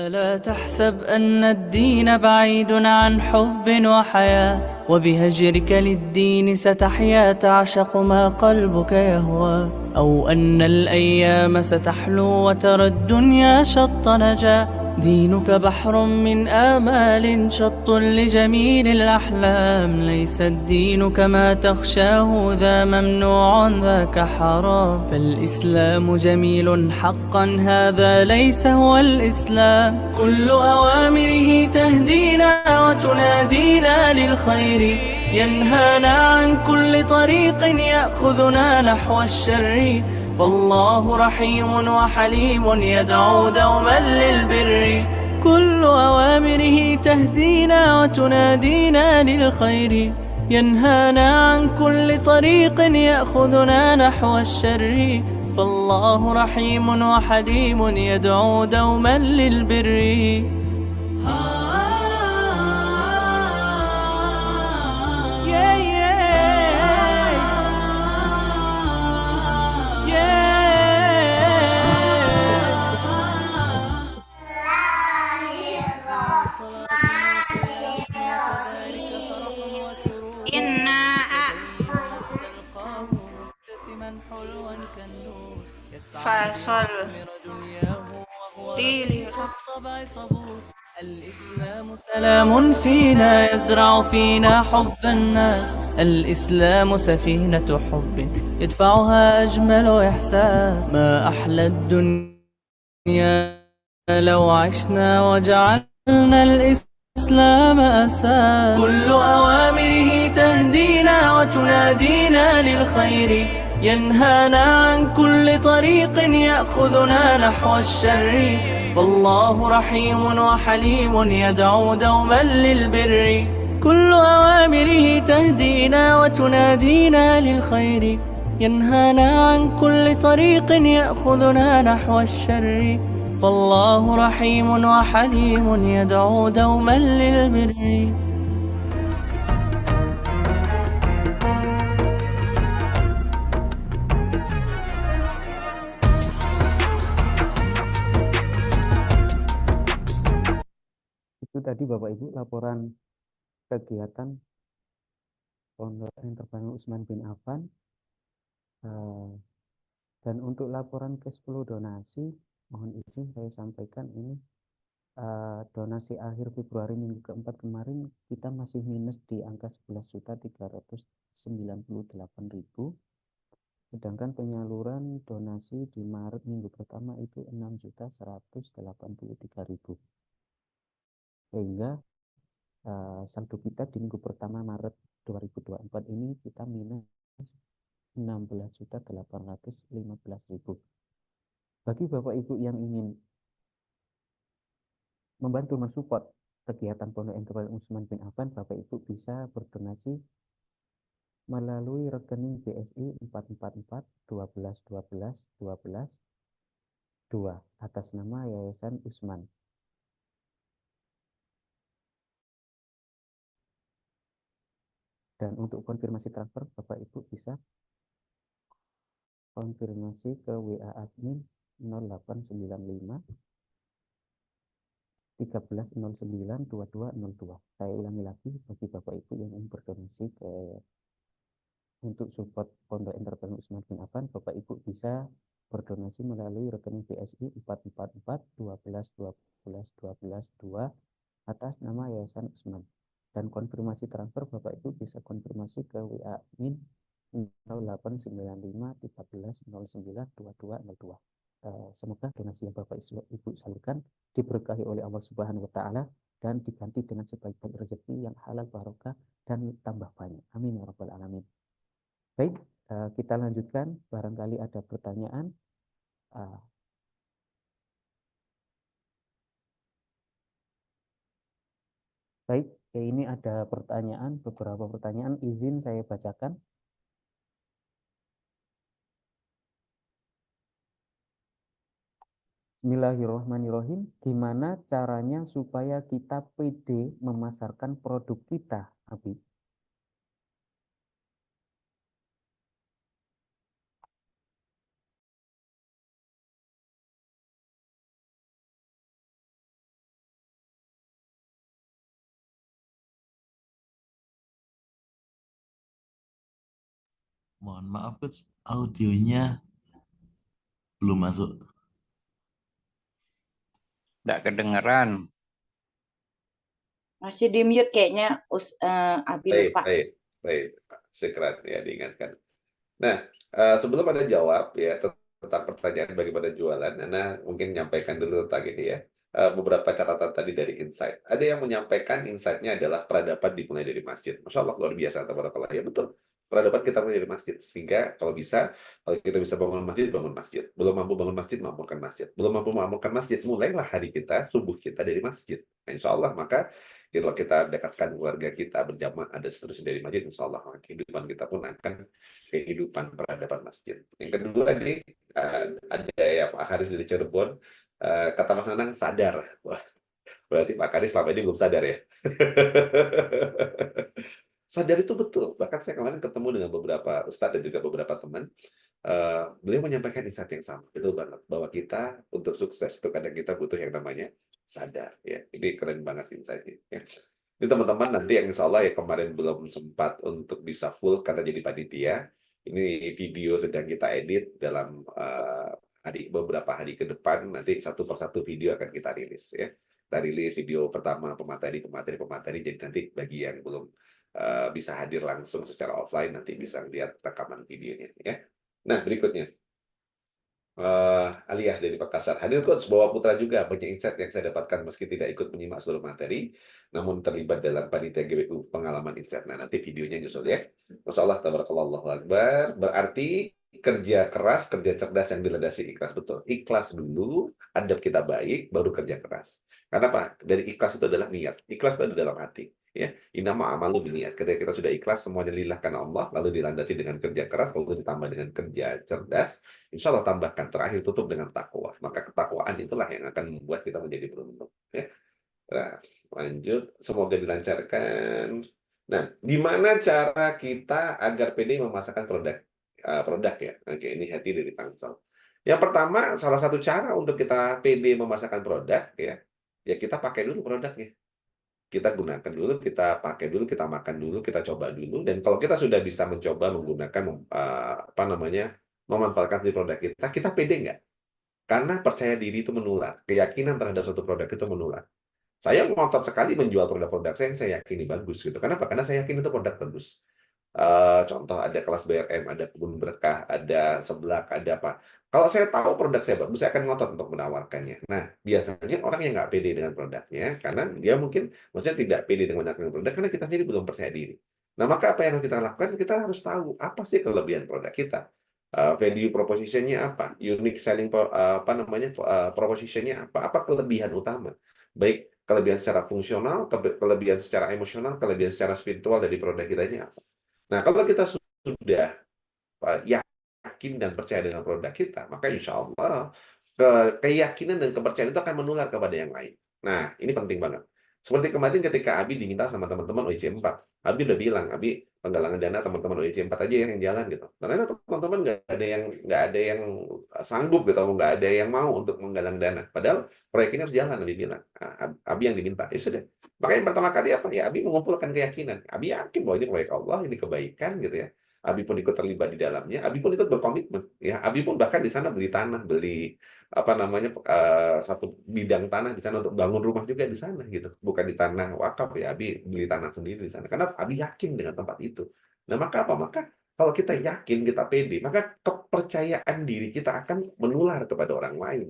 لا تحسب أن الدين بعيد عن حب وحياة، وبهجرك للدين ستحيا تعشق ما قلبك يهوى، أو أن الأيام ستحلو وترى الدنيا شط نجاة. دينك بحر من آمال شط لجميل الأحلام، ليس الدين كما تخشاه ذا ممنوع ذاك حرام، فالإسلام جميل حقا هذا ليس هو الإسلام. كل أوامره تهدينا وتنادينا للخير، ينهانا عن كل طريق يأخذنا نحو الشر، فالله رحيم وحليم يدعو دوما للبر. كل أوامره تهدينا وتنادينا للخير، ينهانا عن كل طريق يأخذنا نحو الشر، فالله رحيم وحليم يدعو دوما للبر. فصل لي الطبع صبور. الإسلام سلام فينا يزرع فينا حب الناس. الإسلام سفينة حب يدفعها أجمل إحساس. ما أحلى الدنيا لو عشنا وجعلنا الإسلام أساس. كل أوامره تهدينا وتنادينا للخير، ينهانا عن كل طريق يأخذنا نحو الشر. فالله رحيم وحليم يدعو دوما للبر. كل أوامره تهدينا وتنادينا للخير، ينهانا عن كل طريق يأخذنا نحو الشر. فالله رحيم وحليم يدعو دوما للبر. Itu tadi Bapak Ibu laporan kegiatan Pondok Entrepreneur Utsman bin Affan. Dan untuk laporan cash flow donasi, mohon izin saya sampaikan ini donasi akhir Februari minggu keempat kemarin kita masih minus di angka 11.398.000. Sedangkan penyaluran donasi di Maret minggu pertama itu 6.183.000. Sehingga saldo kita di minggu pertama Maret 2024 ini kita minus 16.815.000. Bagi Bapak Ibu yang ingin membantu mensupport kegiatan Pondok Entrepreneur Utsman bin Affan, Bapak Ibu bisa berdonasi melalui rekening BSI 444 12 12 12 2 atas nama Yayasan Utsman. Dan untuk konfirmasi transfer, Bapak Ibu bisa konfirmasi ke WA admin 0895 1309 2202. Saya ulangi lagi bagi Bapak Ibu yang ingin berdonasi untuk support Pondok Entrepreneur Utsman bin Affan, Bapak Ibu bisa berdonasi melalui rekening BSI 444 12 12 12 2 atas nama Yayasan Utsman. Dan konfirmasi transfer Bapak Ibu bisa konfirmasi ke WA admin 0895 1309 2202. Semoga donasi yang Bapak Ibu salurkan diberkahi oleh Allah Subhanahu wa taala dan diganti dengan sebaik-baik rezeki yang halal barokah dan tambah banyak. Amin ya rabbal alamin. Baik, kita lanjutkan, barangkali ada pertanyaan. Baik, ini ada pertanyaan, beberapa pertanyaan, izin saya bacakan. Bismillahirrahmanirrahim. Gimana caranya supaya kita pede memasarkan produk kita, Abi? Mohon maaf, Coach, audionya belum masuk. Nggak kedengeran. Masih di mute kayaknya, Abi lupa. Baik. Segera ya diingatkan. Nah, sebelum Anda jawab ya tentang pertanyaan bagaimana jualan, Anda mungkin menyampaikan dulu tentang ini ya. Beberapa catatan tadi dari insight. Ada yang menyampaikan insight-nya adalah peradaban dimulai dari masjid. Masya Allah, luar biasa. Tabarakallah. Ya betul. Peradaban kita mulai dari masjid. Sehingga kalau kita bisa bangun masjid, bangun masjid. Belum mampu bangun masjid, makmurkan masjid. Belum mampu makmurkan masjid, mulailah hari kita, subuh kita dari masjid. Nah, insya Allah, maka kalau kita dekatkan keluarga kita berjamaah ada seterusnya dari masjid, insya Allah kehidupan kita pun akan kehidupan peradaban masjid. Yang kedua ini ada ya Pak Haris dari Cirebon, kata Mas Nanang sadar. Wah, berarti Pak Haris selama ini belum sadar ya. Sadar itu betul. Bahkan saya kemarin ketemu dengan beberapa ustadz dan juga beberapa teman. Beliau menyampaikan insight yang sama. Betul banget. Bahwa kita untuk sukses itu kadang kita butuh yang namanya sadar. Ya, ini keren banget insight-nya. Ya. Ini teman-teman nanti yang insya Allah ya kemarin belum sempat untuk bisa full karena jadi panitia. Ini video sedang kita edit dalam beberapa hari ke depan. Nanti satu persatu video akan kita rilis ya. Kita rilis video pertama pemateri. Jadi nanti bagi yang belum bisa hadir langsung secara offline nanti bisa lihat rekaman videonya ya. Nah, berikutnya. Aliyah dari Makassar. Hadir coach, bawa putra juga banyak insight yang saya dapatkan meski tidak ikut menyimak seluruh materi, namun terlibat dalam panitia GWU pengalaman insight. Nah, nanti videonya nyusul ya. Masya Allah, tabarakallah akbar. Berarti kerja keras, kerja cerdas yang dilandasi ikhlas. Betul. Ikhlas dulu, adab kita baik, baru kerja keras. Karena apa? Dari ikhlas itu adalah niat. Ikhlas itu ada dalam hati. Ya, inama amalu biniat. Ketika kita sudah ikhlas, semuanya lillah karena Allah, lalu dilandasi dengan kerja keras, lalu ditambah dengan kerja cerdas, insya Allah tambahkan terakhir tutup dengan takwa. Maka ketakwaan itulah yang akan membuat kita menjadi beruntung. Ya. Nah, lanjut. Semoga dilancarkan. Nah, gimana cara kita agar pede memasarkan produk ya? Oke, ini Hati dari Tangsel. Yang pertama, salah satu cara untuk kita pede memasarkan produk ya kita pakai dulu produknya. Kita gunakan dulu, kita pakai dulu, kita makan dulu, kita coba dulu. Dan kalau kita sudah bisa mencoba menggunakan memanfaatkan produk kita pede nggak? Karena percaya diri itu menular, keyakinan terhadap suatu produk itu menular. Saya ngotot sekali menjual produk-produk saya yang saya yakini bagus gitu. Kenapa? Karena saya yakin itu produk bagus. Contoh ada kelas BRM, ada Kebun Berkah, ada Seblak, ada apa. Kalau saya tahu produk saya bagus, saya akan ngotot untuk menawarkannya. Nah, biasanya orang yang nggak pede dengan produknya, karena dia mungkin maksudnya tidak pede dengan produk, karena kita sendiri belum percaya diri. Nah, maka apa yang harus kita lakukan? Kita harus tahu apa sih kelebihan produk kita. Value proposition-nya apa? Unique selling proposition-nya apa kelebihan utama? Baik kelebihan secara fungsional, kelebihan secara emosional, kelebihan secara spiritual dari produk kita ini apa? Nah, kalau kita sudah yakin dan percaya dengan produk kita, maka insya Allah keyakinan dan kepercayaan itu akan menular kepada yang lain. Nah, ini penting banget. Seperti kemarin ketika Abi diminta sama teman-teman OIC 4, Abi udah bilang, Abi penggalangan dana teman-teman OIC 4 aja yang jalan gitu. Karena teman-teman nggak ada yang sanggup gitu, nggak ada yang mau untuk menggalang dana. Padahal proyek ini harus jalan, Abi bilang. Abi yang diminta, ya sudah. Makanya yang pertama kali apa? Ya, Abi mengumpulkan keyakinan. Abi yakin bahwa ini proyek Allah, ini kebaikan gitu ya. Abi pun ikut terlibat di dalamnya. Abi pun ikut berkomitmen. Ya, Abi pun bahkan di sana beli tanah, beli satu bidang tanah di sana untuk bangun rumah juga di sana gitu, bukan di tanah wakaf ya. Abi beli tanah sendiri di sana karena Abi yakin dengan tempat itu. Nah, maka apa? Maka kalau kita yakin, kita pede, maka kepercayaan diri kita akan menular kepada orang lain.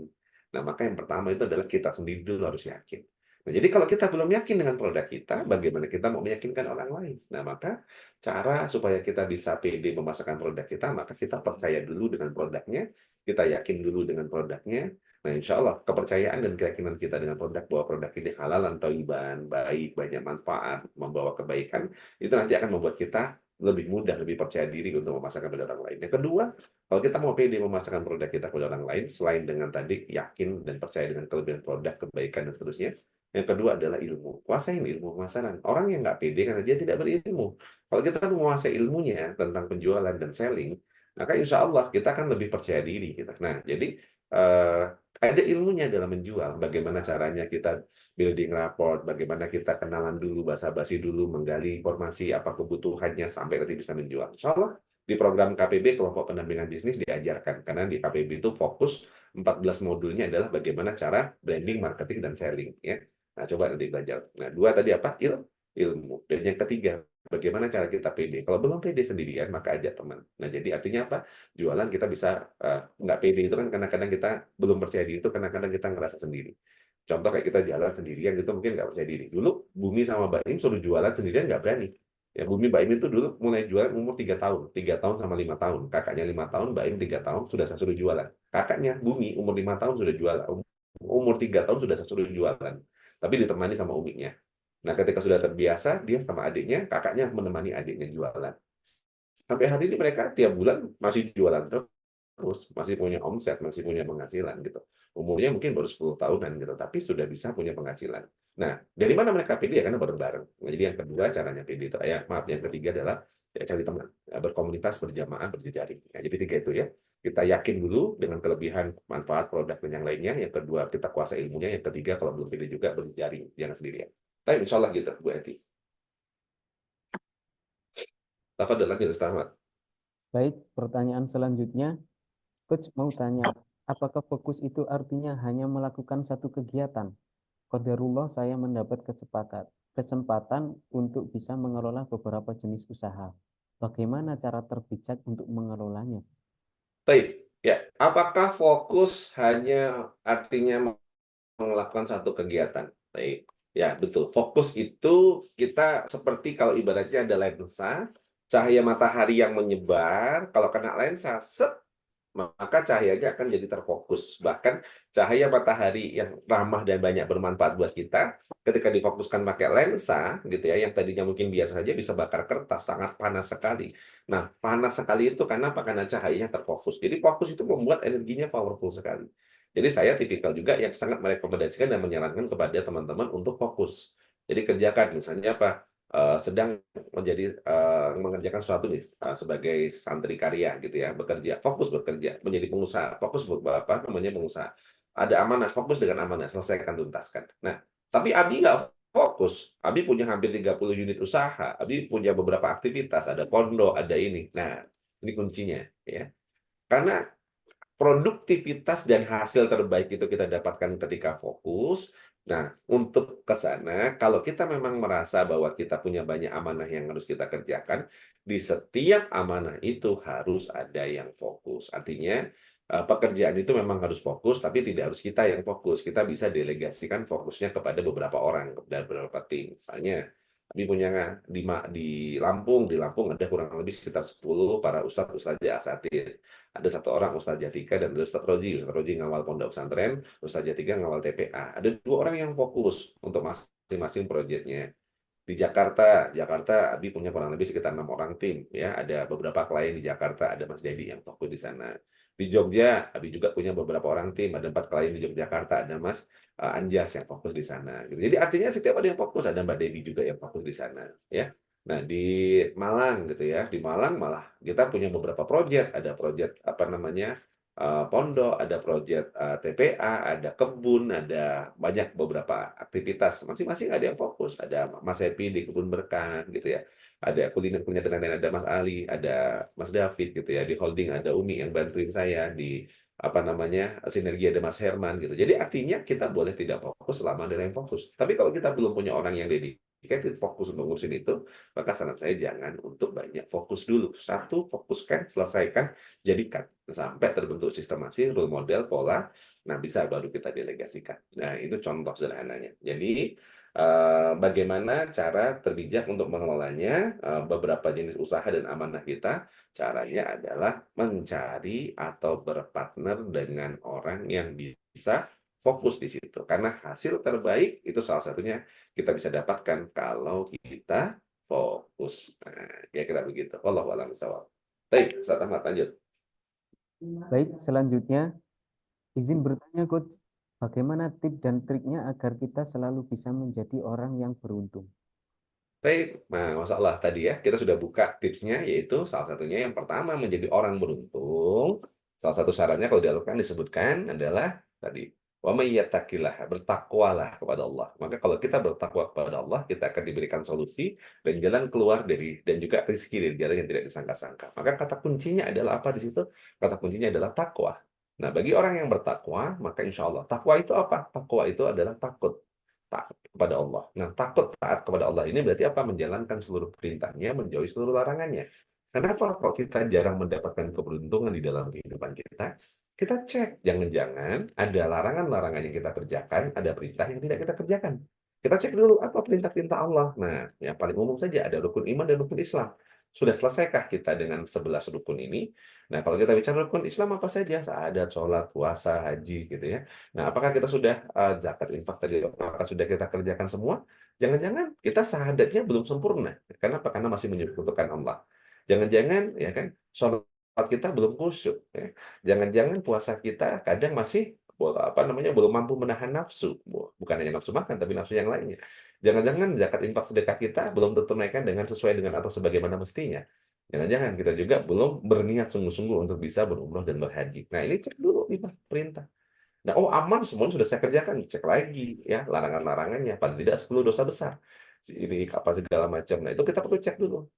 Nah, maka yang pertama itu adalah kita sendiri dulu harus yakin. Nah, jadi kalau kita belum yakin dengan produk kita, bagaimana kita mau meyakinkan orang lain? Nah, maka cara supaya kita bisa pede memasarkan produk kita, maka kita percaya dulu dengan produknya, kita yakin dulu dengan produknya. Nah, insya Allah kepercayaan dan keyakinan kita dengan produk bahwa produk ini halal dan thayyiban, baik, banyak manfaat, membawa kebaikan, itu nanti akan membuat kita lebih mudah, lebih percaya diri untuk memasarkan pada orang lain. Yang kedua, kalau kita mau pede memasarkan produk kita kepada orang lain, selain dengan tadi yakin dan percaya dengan kelebihan produk, kebaikan, dan seterusnya, yang kedua adalah ilmu. Kuasain ilmu pemasaran. Orang yang nggak pede karena dia tidak berilmu. Kalau kita menguasai ilmunya tentang penjualan dan selling, maka insya Allah kita akan lebih percaya diri. Nah, jadi ada ilmunya dalam menjual. Bagaimana caranya kita building rapport, bagaimana kita kenalan dulu, basa-basi dulu, menggali informasi apa kebutuhannya sampai nanti bisa menjual. Insya Allah di program KPB, kelompok pendampingan bisnis, diajarkan. Karena di KPB itu fokus 14 modulnya adalah bagaimana cara branding, marketing, dan selling. Ya. Nah, coba nanti belajar. Nah, dua tadi apa? Ilmu. Dan yang ketiga, bagaimana cara kita pede. Kalau belum pede sendirian, maka ajak teman. Nah, jadi artinya apa? Jualan kita bisa, nggak pede itu kan kadang-kadang kita belum percaya diri, itu kadang-kadang kita ngerasa sendiri. Contoh kayak kita jalan sendirian, itu mungkin nggak percaya diri. Dulu, Bumi sama Baim suruh jualan sendirian nggak berani. Ya, Bumi Baim itu dulu mulai jualan umur 3 tahun. 3 tahun sama 5 tahun. Kakaknya 5 tahun, Baim 3 tahun, sudah saya suruh jualan. Kakaknya, Bumi, umur 5 tahun sudah jualan. Umur 3 tahun sudah saya suruh jualan. Tapi ditemani sama uminya. Nah, ketika sudah terbiasa, dia sama adiknya, kakaknya menemani adiknya jualan. Sampai hari ini mereka tiap bulan masih jualan terus, masih punya omset, masih punya penghasilan gitu. Umurnya mungkin baru 10 tahunan gitu, tapi sudah bisa punya penghasilan. Nah, dari mana mereka pede? Karena bareng-bareng. Nah, jadi yang kedua caranya pede itu, yang ketiga adalah cari teman, berkomunitas, berjamaah, berjejaring. Ya, jadi 3 itu ya. Kita yakin dulu dengan kelebihan manfaat produk dan yang lainnya. Yang kedua, kita kuasai ilmunya. Yang ketiga, kalau belum pede juga berjejaring, jangan sendirian. Tapi insya Allah gitu, Bu Eti. Tafadhol lanjut, Ustaz Ahmad. Baik, pertanyaan selanjutnya, Coach mau tanya, apakah fokus itu artinya hanya melakukan satu kegiatan? Qadarullah saya mendapat kesempatan untuk bisa mengelola beberapa jenis usaha. Bagaimana cara terbijak untuk mengelolanya? Baik, ya. Apakah fokus hanya artinya melakukan satu kegiatan? Baik. Ya, betul. Fokus itu kita seperti kalau ibaratnya ada lensa, cahaya matahari yang menyebar, kalau kena lensa, set, maka cahayanya akan jadi terfokus. Bahkan cahaya matahari yang ramah dan banyak bermanfaat buat kita, ketika difokuskan pakai lensa, gitu ya, yang tadinya mungkin biasa saja bisa bakar kertas, sangat panas sekali. Nah, panas sekali itu karena apa? Karena cahayanya terfokus. Jadi fokus itu membuat energinya powerful sekali. Jadi saya tipikal juga yang sangat merekomendasikan dan menyarankan kepada teman-teman untuk fokus. Jadi kerjakan, misalnya apa? Sedang mengerjakan sesuatu nih, sebagai santri karya gitu ya, bekerja, fokus bekerja, menjadi pengusaha, fokus apa namanya, pengusaha. Ada amanah, fokus dengan amanah, selesaikan, tuntaskan. Nah, tapi Abi nggak fokus. Abi punya hampir 30 unit usaha, Abi punya beberapa aktivitas, ada pondok, ada ini. Nah, ini kuncinya ya. Karena produktivitas dan hasil terbaik itu kita dapatkan ketika fokus. Nah, untuk ke sana, kalau kita memang merasa bahwa kita punya banyak amanah yang harus kita kerjakan, di setiap amanah itu harus ada yang fokus. Artinya, pekerjaan itu memang harus fokus, tapi tidak harus kita yang fokus. Kita bisa delegasikan fokusnya kepada beberapa orang, kepada beberapa tim. Misalnya, kami punya di Lampung ada kurang lebih sekitar 10 para ustadz asatidz. Ada satu orang Ustadz Jatika dan ada Ustadz Roji. Ustadz Roji ngawal pondok pesantren, Ustadz Jatika ngawal TPA. Ada 2 orang yang fokus untuk masing-masing proyeknya. Di Jakarta Abi punya kurang lebih sekitar 6 orang tim. Ya, ada beberapa klien di Jakarta, ada Mas Dedi yang fokus di sana. Di Jogja, Abi juga punya beberapa orang tim, ada 4 klien di Yogyakarta, ada Mas Anjas yang fokus di sana. Gitu. Jadi artinya setiap ada yang fokus, ada Mbak Devi juga yang fokus di sana. Ya. Nah, di Malang gitu ya, di Malang malah kita punya beberapa proyek, ada proyek apa namanya, pondok, ada proyek TPA, ada kebun, ada banyak beberapa aktivitas. Masing-masing ada yang fokus, ada Mas Happy di Kebun Berkah gitu ya, ada kuliner-kuliner dan lain-lain, ada Mas Ali, ada Mas David gitu ya, di holding ada Umi yang bantuin saya, di apa namanya, sinergi ada Mas Herman gitu. Jadi artinya kita boleh tidak fokus selama ada yang fokus. Tapi kalau kita belum punya orang yang dedicated fokus untuk ngurusin itu, maka saran saya jangan untuk banyak fokus dulu. Satu, fokuskan, selesaikan, jadikan. Sampai terbentuk sistemasi, role model, pola, nah bisa baru kita delegasikan. Nah, itu contoh sederhananya. Jadi, bagaimana cara terbijak untuk mengelolanya, beberapa jenis usaha dan amanah kita, caranya adalah mencari atau berpartner dengan orang yang bisa fokus di situ. Karena hasil terbaik itu salah satunya kita bisa dapatkan kalau kita fokus. Nah, kira-kira begitu. Wallahu a'lam bishawab. Baik, Ustaz Ahmad lanjut. Baik, selanjutnya izin bertanya Coach, bagaimana tips dan triknya agar kita selalu bisa menjadi orang yang beruntung? Baik, nah masalah tadi ya, kita sudah buka tipsnya, yaitu salah satunya yang pertama menjadi orang beruntung. Salah satu syaratnya kalau di Al-Quran disebutkan adalah tadi, wa may yattaqillah, bertakwalah kepada Allah. Maka kalau kita bertakwa kepada Allah, kita akan diberikan solusi dan jalan keluar dari dan juga rezeki dari jalan yang tidak disangka-sangka. Maka kata kuncinya adalah apa di situ? Kata kuncinya adalah takwa. Nah, bagi orang yang bertakwa, maka insya Allah takwa itu apa? Takwa itu adalah takut taat kepada Allah. Nah, takut taat kepada Allah ini berarti apa? Menjalankan seluruh perintahnya, menjauhi seluruh larangannya. Kenapa kok kita jarang mendapatkan keberuntungan di dalam kehidupan kita? Kita cek, jangan-jangan ada larangan-larangan yang kita kerjakan, ada perintah yang tidak kita kerjakan. Kita cek dulu apa perintah-perintah Allah. Nah, yang paling umum saja ada rukun iman dan rukun Islam. Sudah selesaikah kita dengan 11 rukun ini? Nah, kalau kita bicara rukun Islam apa saja? Syahadat, sholat, puasa, haji gitu ya. Nah, apakah kita sudah zakat infak tadi, apakah sudah kita kerjakan semua? Jangan-jangan kita syahadatnya belum sempurna. Kenapa? Karena masih menyebutkan Allah. Jangan-jangan ya kan sholat kita belum khusyuk. Ya. Jangan-jangan puasa kita kadang masih apa namanya belum mampu menahan nafsu. Bukan hanya nafsu makan, tapi nafsu yang lainnya. Jangan-jangan zakat infak sedekah kita belum tertunaikan dengan sesuai dengan atau sebagaimana mestinya. Jangan-jangan kita juga belum berniat sungguh-sungguh untuk bisa berumrah dan berhaji. Nah, ini cek dulu nih Pak, perintah. Nah, oh aman semuanya sudah saya kerjakan, cek lagi ya larangan-larangannya, paling tidak 10 dosa besar. Ini apa segala macam. Nah, itu kita perlu cek dulu.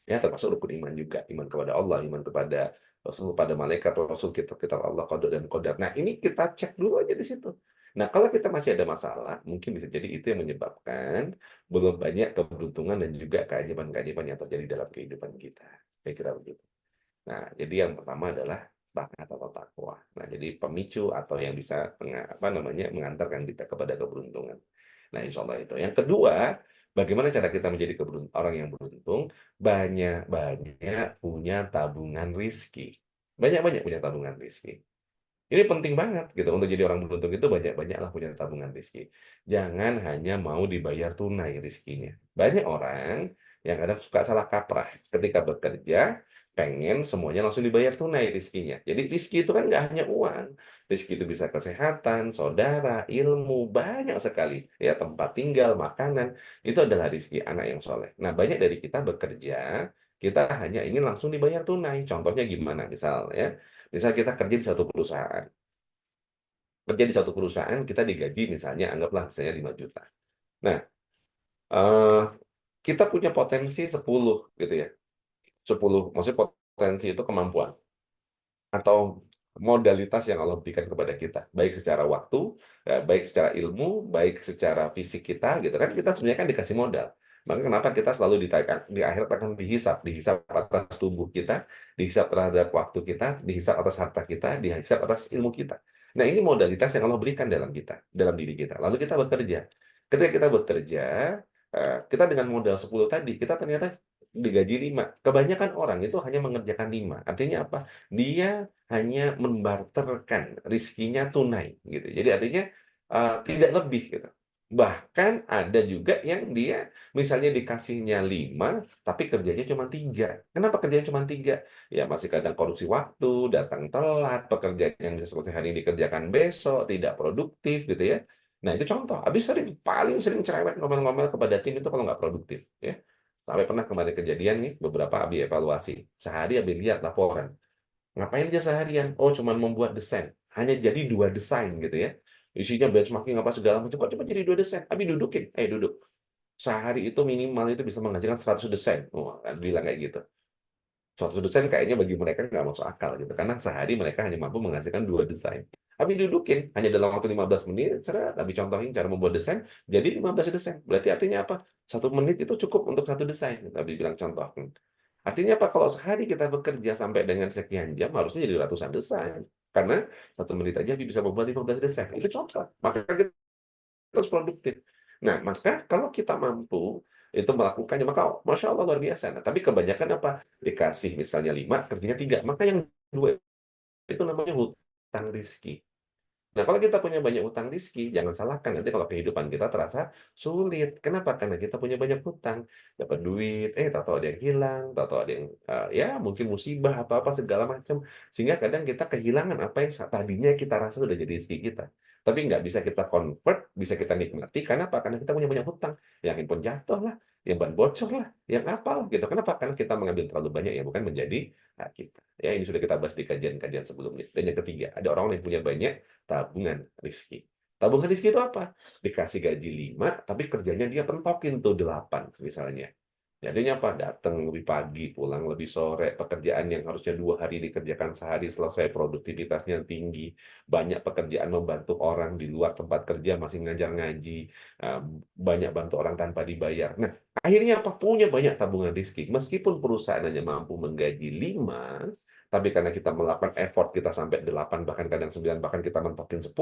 Ya, termasuk rukun iman juga, iman kepada Allah, iman kepada Rasul, kepada malaikat, Rasul, kitab Allah, qadar dan qadar. Nah, ini kita cek dulu aja di situ. Nah, kalau kita masih ada masalah, mungkin bisa jadi itu yang menyebabkan belum banyak keberuntungan dan juga keajaiban-keajaiban yang terjadi dalam kehidupan kita. Saya kira begitu. Nah, jadi yang pertama adalah taat atau takwa. Nah, jadi pemicu atau yang bisa mengantarkan kita kepada keberuntungan. Nah, insya Allah itu. Yang kedua, bagaimana cara kita menjadi orang yang beruntung? Banyak-banyak punya tabungan rizki. Banyak-banyak punya tabungan rizki. Ini penting banget gitu untuk jadi orang beruntung itu banyak-banyaklah punya tabungan rizki. Jangan hanya mau dibayar tunai rizkinya. Banyak orang yang kadang suka salah kaprah ketika bekerja pengen semuanya langsung dibayar tunai rizkinya. Jadi rizki itu kan nggak hanya uang. Rizki itu bisa kesehatan, saudara, ilmu, banyak sekali. Ya, tempat tinggal, makanan, itu adalah rizki anak yang soleh. Nah, banyak dari kita bekerja, kita hanya ingin langsung dibayar tunai. Contohnya gimana? Misal kita kerja di satu perusahaan. Kerja di satu perusahaan, kita digaji misalnya, anggaplah misalnya 5 juta. Nah, kita punya potensi 10 gitu ya. 10, maksudnya potensi itu kemampuan. Atau modalitas yang Allah berikan kepada kita. Baik secara waktu, baik secara ilmu, baik secara fisik kita, gitu kan. Kita sebenarnya kan dikasih modal. Maka kenapa kita selalu di akhirat akan dihisap atas tubuh kita, dihisap terhadap waktu kita, dihisap atas harta kita, dihisap atas ilmu kita. Nah, ini modalitas yang Allah berikan dalam diri kita. Lalu kita bekerja. Ketika kita bekerja, kita dengan modal 10 tadi, kita ternyata digaji 5. Kebanyakan orang itu hanya mengerjakan 5. Artinya apa? Dia hanya membarterkan rizkinya tunai gitu. Jadi artinya tidak lebih gitu. Bahkan ada juga yang dia misalnya dikasihnya 5, tapi kerjanya cuma 3. Kenapa kerjanya cuma 3? Ya masih kadang korupsi waktu, datang telat, pekerjaan yang bisa selesai hari ini dikerjakan besok, tidak produktif gitu ya. Nah itu contoh. Habis paling sering cerewet ngomel-ngomel kepada tim itu kalau nggak produktif ya. Sampai pernah kemarin kejadian nih, beberapa Abi evaluasi. Sehari Abi lihat laporan. Ngapain dia seharian? Oh, cuma membuat desain. Hanya jadi 2 desain gitu ya. Isinya benchmarking apa segala macam. Coba jadi 2 desain. Abi dudukin. Duduk. Sehari itu minimal itu bisa menghasilkan 100 desain. Oh, bilang kayak gitu. 100 desain kayaknya bagi mereka nggak masuk akal gitu. Karena sehari mereka hanya mampu menghasilkan 2 desain. Abi dudukin, hanya dalam waktu 15 menit, Abi contohin cara membuat desain, jadi 15 desain. Berarti artinya apa? 1 menit itu cukup untuk 1 desain. Abi bilang contoh. Artinya apa? Kalau sehari kita bekerja sampai dengan sekian jam, harusnya jadi ratusan desain. Karena 1 menit aja bisa membuat 15 desain. Itu contoh. Maka kita harus produktif. Nah, maka kalau kita mampu itu melakukannya, maka Masya Allah luar biasa. Nah, tapi kebanyakan apa? Dikasih misalnya 5, kerjanya 3. Maka yang 2 itu namanya hutang rizki. Nah, kalau kita punya banyak hutang rizki, jangan salahkan nanti kalau kehidupan kita terasa sulit. Kenapa? Karena kita punya banyak hutang. Dapat duit, tahu-tahu ada yang hilang, tahu-tahu ada yang, ya mungkin musibah, apa-apa, segala macam. Sehingga kadang kita kehilangan apa yang tadinya kita rasa sudah jadi rizki kita. Tapi nggak bisa kita convert, bisa kita nikmati. Kenapa? Karena kita punya banyak hutang. Yang handphone jatuh lah, yang ban bocor lah, yang apa gitu. Kenapa? Karena kita mengambil terlalu banyak yang bukan menjadi hak kita. Ya, ini sudah kita bahas di kajian-kajian sebelumnya. Dan yang ketiga, ada orang yang punya banyak tabungan rizki. Tabungan rizki itu apa? Dikasih gaji 5, tapi kerjanya dia pentokin tuh 8 misalnya. Jadinya apa? Datang lebih pagi, pulang lebih sore, pekerjaan yang harusnya 2 hari dikerjakan sehari selesai, produktivitasnya tinggi, banyak pekerjaan membantu orang di luar tempat kerja, masih ngajar ngaji, banyak bantu orang tanpa dibayar. Nah, akhirnya apa? Punya banyak tabungan rizki. Meskipun perusahaan hanya mampu menggaji 5, tapi karena kita melakukan effort kita sampai 8, bahkan kadang 9, bahkan kita mentokin 10,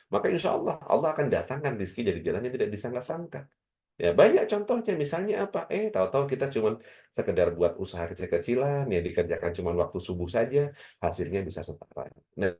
maka insya Allah, Allah akan datangkan rizki dari jalan yang tidak disangka-sangka. Ya, banyak contohnya. Misalnya apa? Tahu-tahu kita cuma sekedar buat usaha kecil-kecilan, yang dikerjakan cuma waktu subuh saja, hasilnya bisa setara. Nah,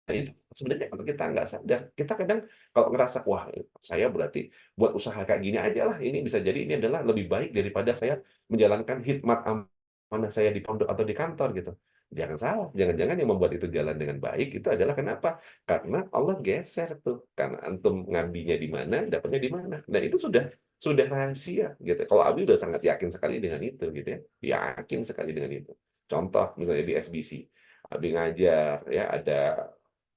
itu sebenarnya kalau kita nggak sadar, kita kadang kalau ngerasa, wah, saya berarti buat usaha kayak gini aja lah, ini bisa jadi ini adalah lebih baik daripada saya menjalankan khidmat amanah saya di pondok atau di kantor gitu. Jangan salah, jangan-jangan yang membuat itu jalan dengan baik itu adalah kenapa? Karena Allah geser tuh, karena antum ngabdinya di mana, dapatnya di mana. Nah, itu sudah rahasia gitu. Kalau Abi udah sangat yakin sekali dengan itu gitu ya. Yakin sekali dengan itu. Contoh misalnya di SBC, Abi ngajar ya, ada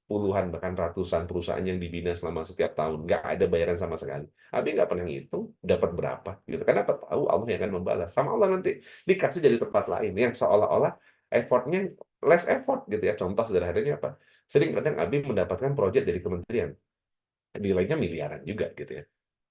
puluhan bahkan ratusan perusahaan yang dibina selama setiap tahun, nggak ada bayaran sama sekali. Abi nggak pernah ngitung dapat berapa gitu. Kenapa? Tahu Allah yang akan membalas. Sama Allah nanti dikasih dari tempat lain yang seolah-olah effortnya less effort gitu ya. Contoh sederhananya apa? Sering kadang Abi mendapatkan proyek dari kementerian, nilainya miliaran juga gitu ya.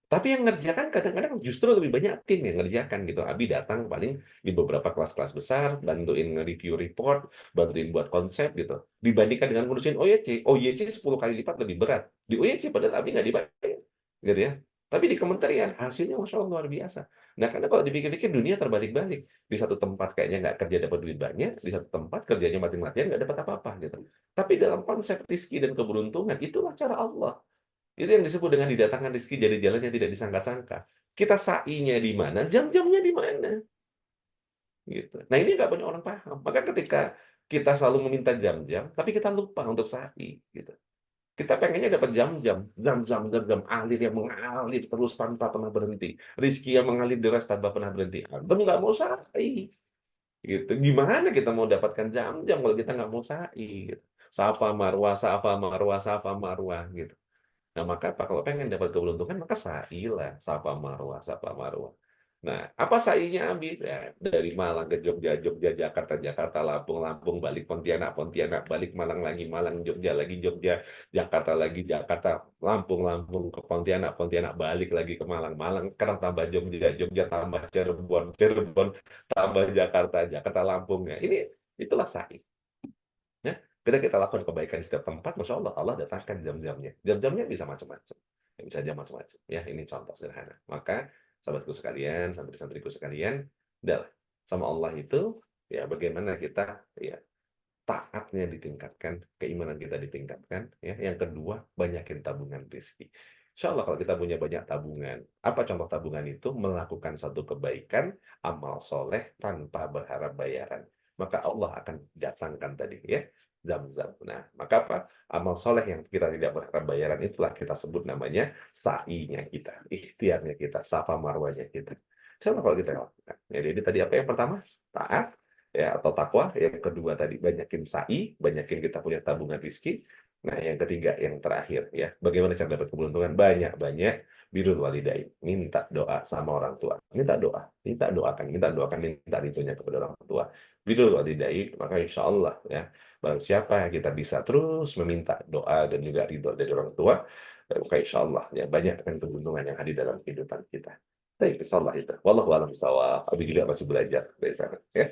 Tapi yang ngerjakan kadang-kadang justru lebih banyak tim yang ngerjakan gitu. Abi datang paling di beberapa kelas-kelas besar, bantuin nge-review report, bantuin buat konsep gitu. Dibandingkan dengan ngurusin OYC 10 kali lipat lebih berat. Di OYC padahal Abi nggak dibayar, gitu ya. Tapi di kementerian hasilnya Masya Allah luar biasa. Nah, karena kalau dipikir-pikir dunia terbalik-balik. Di satu tempat kayaknya nggak kerja dapat duit banyak, di satu tempat kerjanya mati-matian nggak dapat apa-apa gitu. Tapi dalam konsep rezeki dan keberuntungan, itulah cara Allah. Itu yang disebut dengan didatangkan rezeki dari jalan yang tidak disangka-sangka. Kita sa'inya di mana, jam-jamnya di mana. Gitu. Nah ini nggak banyak orang paham. Maka ketika kita selalu meminta jam-jam, tapi kita lupa untuk sa'i. Gitu. Kita pengennya dapat jam-jam, jam-jam alir yang mengalir terus tanpa pernah berhenti. Rizki yang mengalir deras tanpa pernah berhenti. Adam nggak mau sa'i. Gitu. Gimana kita mau dapatkan jam-jam kalau kita nggak mau sa'i? Gitu. Safa marwah, safa marwah, safa marwah. Gitu. Nah, maka apa? Kalau pengen dapat keberuntungan, maka sa'ilah. Safa marwah, safa marwah. Nah, apa sa'inya, Abi? Ya, dari Malang ke Jogja, Jogja, Jakarta, Jakarta, Lampung, Lampung, balik Pontianak, Pontianak, balik Malang lagi, Malang, Jogja lagi, Jogja, Jakarta lagi, Jakarta, Lampung, Lampung, ke Pontianak, Pontianak, balik lagi ke Malang, Malang, sekarang tambah Jogja, Jogja, tambah Cirebon, Cirebon, tambah Jakarta, Jakarta, Lampung. Ya, itulah sa'i. Ya, kita lakukan kebaikan di setiap tempat, Masya Allah, Allah datangkan jam-jamnya. Jam-jamnya bisa macam-macam. Bisa jam macam-macam. Ya, ini contoh sederhana. Maka, sahabatku sekalian, santri-santriku sekalian, adalah sama Allah itu, ya bagaimana kita ya taatnya ditingkatkan, keimanan kita ditingkatkan. Ya, yang kedua, banyakin tabungan rezeki. Insya Allah kalau kita punya banyak tabungan, apa contoh tabungan itu? Melakukan satu kebaikan, amal soleh tanpa berharap bayaran. Maka Allah akan datangkan tadi ya zam-zam. Nah, maka apa? Amal soleh yang kita tidak berharap bayaran itulah kita sebut namanya sa'inya kita, ikhtiarnya kita, safa marwahnya kita. Insya Allah kalau kita lakukan. Ya, jadi tadi apa yang pertama? Taat ya atau takwa. Yang kedua tadi banyakin sa'i, banyakin kita punya tabungan rezeki. Nah, yang ketiga, yang terakhir ya, bagaimana cara dapat keberuntungan? Banyak-banyak birrul walidain, minta doa sama orang tua. Minta doa, minta doakan, minta ridhonya kepada orang tua. Birrul walidain, maka insya Allah ya, barang siapa kita bisa terus meminta doa dan juga ridho dari orang tua, maka insya Allah ya banyak akan keberuntungan yang hadir dalam kehidupan kita. Baik, insya Allah itu. Wallahu a'lam bishawab. Abi juga masih belajar dari sana ya.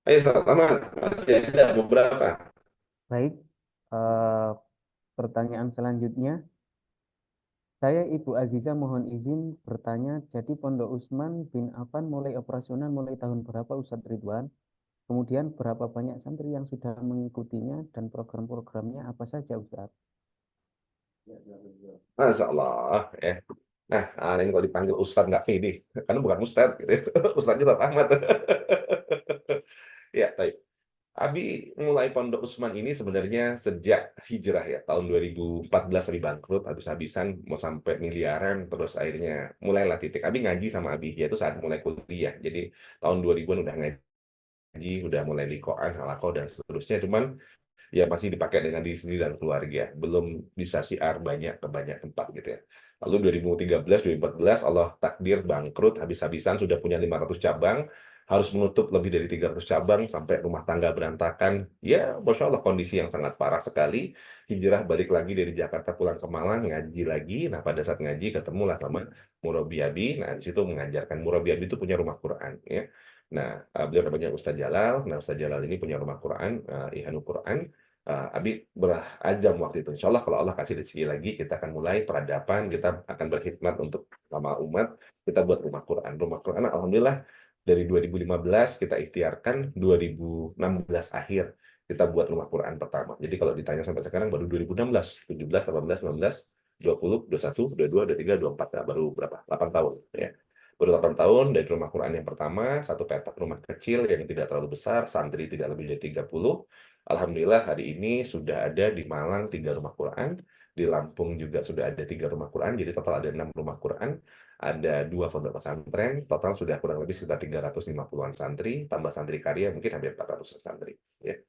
Ayo, selamat. Masih ada beberapa. Baik, pertanyaan selanjutnya. Saya Ibu Aziza mohon izin bertanya, jadi Pondok Utsman bin Affan mulai operasional mulai tahun berapa Ustadz Ridwan? Kemudian berapa banyak santri yang sudah mengikutinya dan program-programnya apa saja Ustadz? Masya Allah ya. Nah, ini kalau dipanggil Ustadz nggak pede, karena bukan Ustadz gitu ya. Ustadznya Ustadz Ahmad. Ya, baik. Abi mulai Pondok Utsman ini sebenarnya sejak hijrah ya, tahun 2014 Abi bangkrut, habis-habisan mau sampai miliaran, terus akhirnya mulailah titik. Abi ngaji sama Abi, yaitu saat mulai kuliah. Jadi tahun 2000-an udah ngaji, udah mulai di Quran, halaqah dan seterusnya. Cuman ya masih dipakai dengan diri sendiri dan keluarga, belum bisa syiar banyak ke banyak tempat gitu ya. Lalu 2013, 2014 Allah takdir bangkrut, habis-habisan sudah punya 500 cabang, harus menutup lebih dari 300 cabang sampai rumah tangga berantakan. Ya, Masya Allah kondisi yang sangat parah sekali. Hijrah balik lagi dari Jakarta pulang ke Malang, ngaji lagi. Nah, pada saat ngaji ketemulah sama Murabi Abi. Nah, di situ mengajarkan. Murabi Abi itu punya rumah Quran ya. Nah, beliau namanya Ustaz Jalal. Nah, Ustaz Jalal ini punya rumah Quran, Ihanu Quran. Abi berajam waktu itu. Insya Allah kalau Allah kasih rezeki lagi, kita akan mulai peradaban, kita akan berkhidmat untuk sama umat, kita buat rumah Quran. Rumah Quran, alhamdulillah, dari 2015 kita ikhtiarkan, 2016 akhir kita buat rumah Quran pertama. Jadi kalau ditanya sampai sekarang baru 2016, 17, 18, 19, 20, 21, 22, 23, 24, nah, baru berapa? 8 tahun. Ya. Baru 8 tahun dari rumah Quran yang pertama, satu petak rumah kecil yang tidak terlalu besar, santri tidak lebih dari 30. Alhamdulillah hari ini sudah ada di Malang 3 rumah Quran, Di Lampung juga sudah ada 3 rumah Quran, jadi total ada 6 rumah Quran, ada 2 pondok pesantren, total sudah kurang lebih sekitar 350-an santri, tambah santri karya mungkin hampir 400 santri. Ya.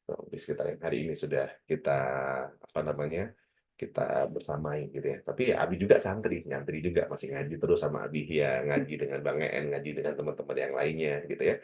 Di sekitar yang hari ini sudah kita kita bersamai gitu ya. Tapi Abi juga nyantri juga masih ngaji terus sama Abi ya, ngaji dengan Bang En, ngaji dengan teman-teman yang lainnya gitu ya.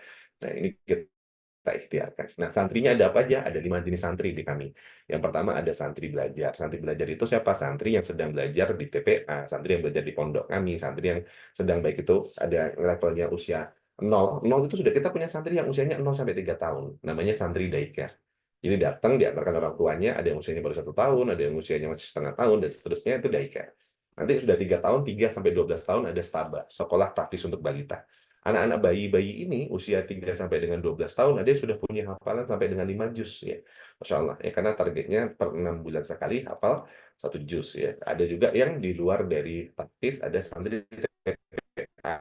Nah ini kita ikhtiarkan. Nah santrinya ada apa aja? Ada 5 jenis santri di kami. Yang pertama ada santri belajar. Santri belajar itu siapa? Santri yang sedang belajar di TPA, santri yang belajar di pondok kami, santri yang sedang baik itu ada levelnya usia 0. 0 itu sudah kita punya santri yang usianya 0 sampai 3 tahun. Namanya santri daycare. Jadi datang diantarkan orang tuanya, ada yang usianya baru 1 tahun, ada yang usianya masih setengah tahun, dan seterusnya itu daycare. Nanti sudah 3 tahun, 3 sampai 12 tahun ada STABA, sekolah tahfiz untuk balita. Anak-anak bayi ini usia 3 sampai dengan 12 tahun ada yang sudah punya hafalan sampai dengan 5 juz ya. Masya Allah ya, karena targetnya per 6 bulan sekali hafal 1 juz ya. Ada juga yang di luar dari tahfiz, ada santri TPA.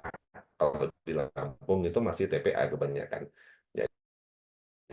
Kalau di Lampung itu masih TPA kebanyakan.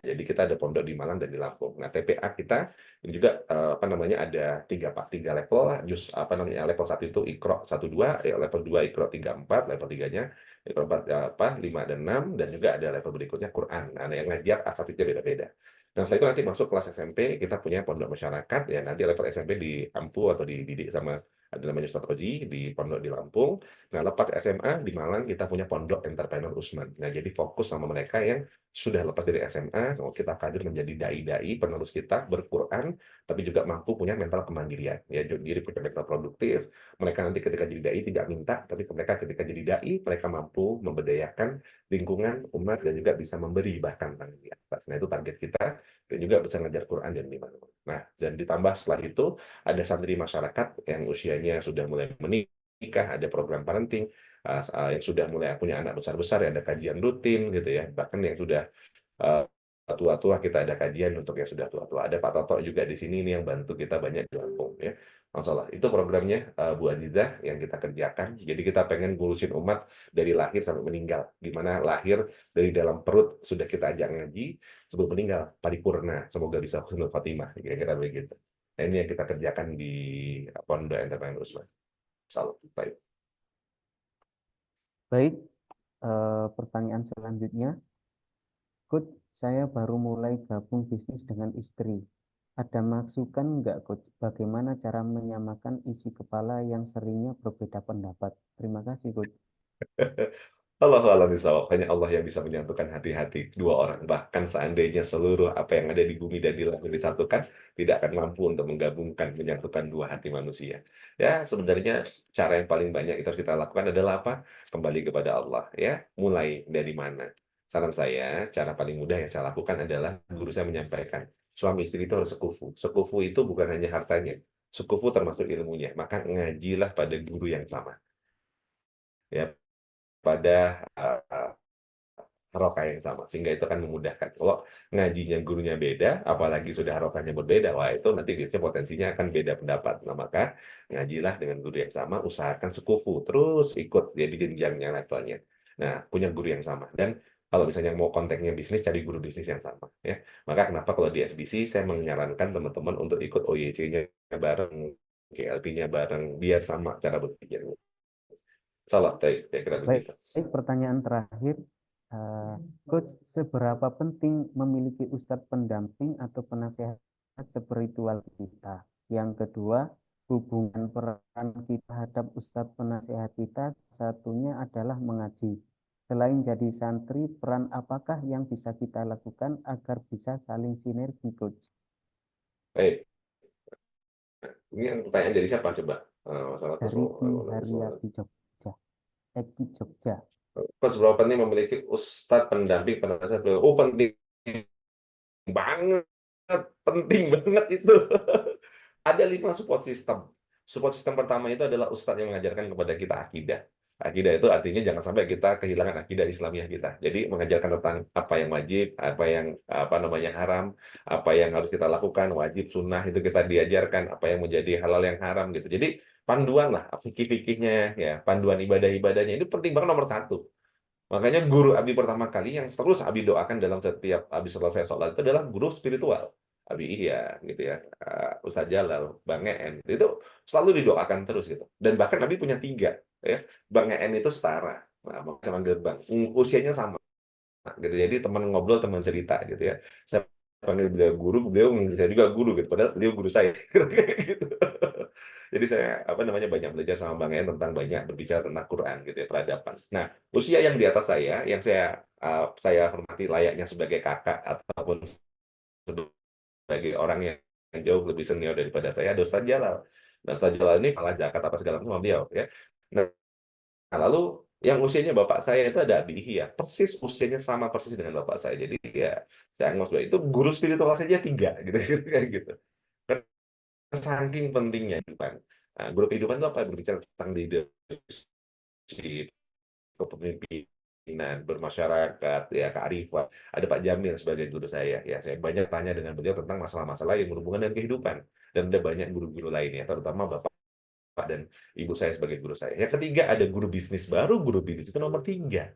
Jadi kita ada pondok di Malang dan di Lampung. Nah, TPA kita ini juga ada 3 level lah. Level 1 itu Iqra 1 2, level 2 Iqra 3 4, level 3-nya Iqra 4 5 dan 6, dan juga ada level berikutnya Quran. Nah, yang ngajar asatidnya beda-beda. Nah, setelah itu nanti masuk kelas SMP, kita punya pondok masyarakat ya. Nanti level SMP di Ampu atau dididik sama ada namanya Ustadz Oji di pondok di Lampung. Nah, lepas SMA di Malang kita punya pondok entrepreneur Usman. Nah, jadi fokus sama mereka yang sudah lepas dari SMA, kita kader menjadi dai-dai penerus kita berquran, tapi juga mampu punya mental kemandirian. Ya, jadi punya mental produktif. Mereka nanti ketika jadi dai tidak minta, tapi mereka ketika jadi dai, mereka mampu memberdayakan lingkungan, umat, dan juga bisa memberi bahkan di atas. Nah, itu target kita, dan juga bisa ngajar Quran dan di mana-mana. Nah, dan ditambah setelah itu, ada santri masyarakat yang usianya sudah mulai menikah, ada program parenting, yang sudah mulai punya anak besar-besar, ya ada kajian rutin gitu ya. Bahkan yang sudah tua-tua kita ada kajian untuk yang sudah tua-tua. Ada Pak Toto juga di sini nih yang bantu kita banyak di Lampung ya. Masalah itu programnya Bu Azizah yang kita kerjakan. Jadi kita pengen ngurusin umat dari lahir sampai meninggal. Gimana lahir dari dalam perut sudah kita ajak ngaji, sebelum meninggal paripurna. Semoga bisa husnul khotimah kira-kira begitu. Nah, ini yang kita kerjakan di Pondok Entrepreneur Usman. Salam. Baik. Baik, pertanyaan selanjutnya. Coach, saya baru mulai gabung bisnis dengan istri. Ada masukan nggak, Coach? Bagaimana cara menyamakan isi kepala yang seringnya berbeda pendapat? Terima kasih, Coach. Allah bisawab. Hanya Allah yang bisa menyatukan hati-hati 2 orang. Bahkan seandainya seluruh apa yang ada di bumi dan di langit disatukan, tidak akan mampu untuk menggabungkan, menyatukan 2 hati manusia. Ya, sebenarnya cara yang paling banyak itu harus kita lakukan adalah apa? Kembali kepada Allah. Ya, mulai dari mana? Saran saya, cara paling mudah yang saya lakukan adalah guru saya menyampaikan, suami istri itu harus sekufu. Sekufu itu bukan hanya hartanya, sekufu termasuk ilmunya. Maka ngajilah pada guru yang sama. Ya, pada harokah yang sama, sehingga itu akan memudahkan. Kalau ngajinya gurunya beda, apalagi sudah harokahnya berbeda, wah itu nanti biasanya potensinya akan beda pendapat. Nah, maka ngajilah dengan guru yang sama, usahakan sekufu, terus ikut jadi jenjangnya levelnya. Nah, punya guru yang sama. Dan kalau misalnya mau konteksnya bisnis, cari guru bisnis yang sama. Ya. Maka kenapa kalau di SBC saya menyarankan teman-teman untuk ikut OYC-nya bareng, KLP-nya bareng, biar sama cara berpikirnya. Salah, kira begitu. Baik, pertanyaan terakhir. Coach, seberapa penting memiliki ustadz pendamping atau penasehat spiritual kita? Yang kedua, hubungan peran kita terhadap ustadz penasehat kita, satunya adalah mengaji. Selain jadi santri, peran apakah yang bisa kita lakukan agar bisa saling sinergi, Coach? Baik. Ini yang pertanyaan dari siapa coba? Dari Haryati Jogja. Eki Jogja. Coach, seberapa penting memiliki ustadz pendamping penasehat? Oh, penting banget. Penting banget itu. Ada 5 support system. Support system pertama itu adalah ustadz yang mengajarkan kepada kita akidah. Akidah itu artinya jangan sampai kita kehilangan akidah Islamiah kita. Jadi mengajarkan tentang apa yang wajib, apa yang haram, apa yang harus kita lakukan, wajib, sunnah itu kita diajarkan, apa yang menjadi halal yang haram gitu. Jadi panduan lah, fikih-fikihnya, ya, panduan ibadah-ibadahnya itu penting banget nomor 1. Makanya guru Abi pertama kali yang terus Abi doakan dalam setiap Abi selesai sholat itu adalah guru spiritual. Abi Ihya gitu ya, Ustadz Jalal, Bang En itu selalu didoakan terus gitu. Dan bahkan Abi punya 3 ya. Bang En itu setara sama Gerbang, usianya sama gitu. Jadi teman ngobrol, teman cerita gitu ya. Saya panggil beliau guru, beliau manggil saya juga guru gitu. Padahal beliau guru saya gitu. Jadi saya banyak belajar sama Bang En tentang banyak berbicara tentang Quran gitu ya, peradaban. Nah, usia yang di atas saya, yang saya hormati layaknya sebagai kakak ataupun sebagai orang yang jauh lebih senior daripada saya, ada Ustadz Jalal. Nah, Ustadz Jalal ini kalah zakat apa segala macam sama beliau ya. Nah, lalu yang usianya bapak saya itu ada Abi Ihya, persis usianya sama persis dengan bapak saya. Jadi ya saya anggap sebagai itu guru spiritual saja 3 gitu kayak gitu. Karena saking pentingnya kehidupan. Nah, guru kehidupan itu apa? Berbicara tentang leadership, kepemimpinan, bermasyarakat, ya kearifan. Ada Pak Jamil sebagai guru saya. Ya, saya banyak tanya dengan beliau tentang masalah-masalah yang berhubungan dengan kehidupan. Dan ada banyak guru-guru lainnya, terutama Bapak dan Ibu saya sebagai guru saya. Yang ketiga ada guru bisnis, baru guru bisnis itu nomor 3.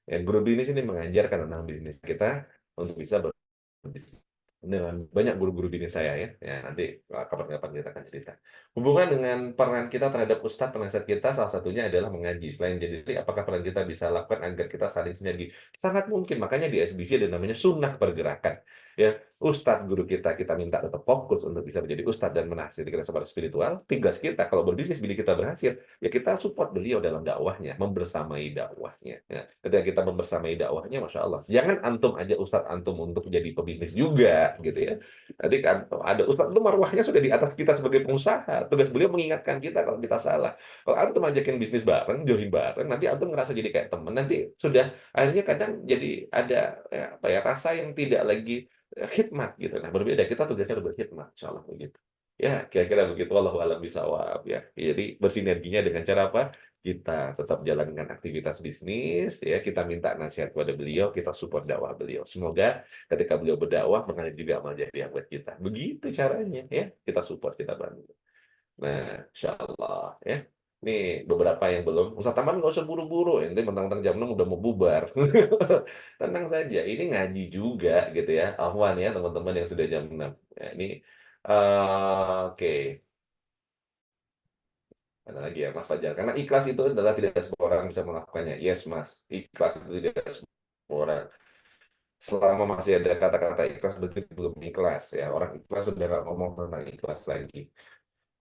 Ya, guru bisnis ini mengajarkan tentang bisnis kita untuk bisa berbisnis dengan banyak guru-guru bisnis saya ya. Nanti kapan-kapan kita akan cerita. Hubungan dengan peran kita terhadap ustadz penasihat kita salah satunya adalah mengaji. Selain jadi istri, apakah peran kita bisa lakukan agar kita saling sinergi? Sangat mungkin. Makanya di SBC ada namanya sunnah pergerakan. Ya, ustadz guru kita minta tetap fokus untuk bisa menjadi ustadz dan menasihati kita secara spiritual. Tugas kita kalau berbisnis bila kita berhasil, ya kita support beliau dalam dakwahnya, membersamai dakwahnya. Ya, ketika kita membersamai dakwahnya, masya Allah. Jangan antum aja ustadz antum untuk jadi pebisnis juga, gitu ya. Nanti kan ada ustadz itu marwahnya sudah di atas kita sebagai pengusaha. Tugas beliau mengingatkan kita kalau kita salah. Kalau antum ajakin bisnis bareng, join bareng, nanti antum ngerasa jadi kayak teman. Nanti sudah akhirnya kadang jadi ada rasa yang tidak lagi khidmat gitu. Nah, berbeda kita tugasnya berkhidmat, insyaallah begitu. Ya, kira-kira begitu. Wallahu a'lam bishawab ya. Jadi bersinerginya dengan cara apa? Kita tetap jalankan aktivitas bisnis ya, kita minta nasihat kepada beliau, kita support dakwah beliau. Semoga ketika beliau berdakwah mengalir juga amal jariah buat kita. Begitu caranya ya. Kita support, kita bantu. Nah, insyaallah ya. Nih beberapa yang belum. Ustaz Taman nggak usah buru-buru, ente mentang-mentang jam 6 udah mau bubar. Tenang saja, ini ngaji juga gitu ya. Ahwan ya teman-teman yang sudah jam 6. Ya, ini oke. Ada lagi ya Mas Fajar. Karena ikhlas itu adalah tidak semua orang bisa melakukannya. Yes Mas, ikhlas itu tidak semua orang. Selama masih ada kata-kata ikhlas berarti belum ikhlas ya. Orang ikhlas sudah nggak ngomong tentang ikhlas lagi.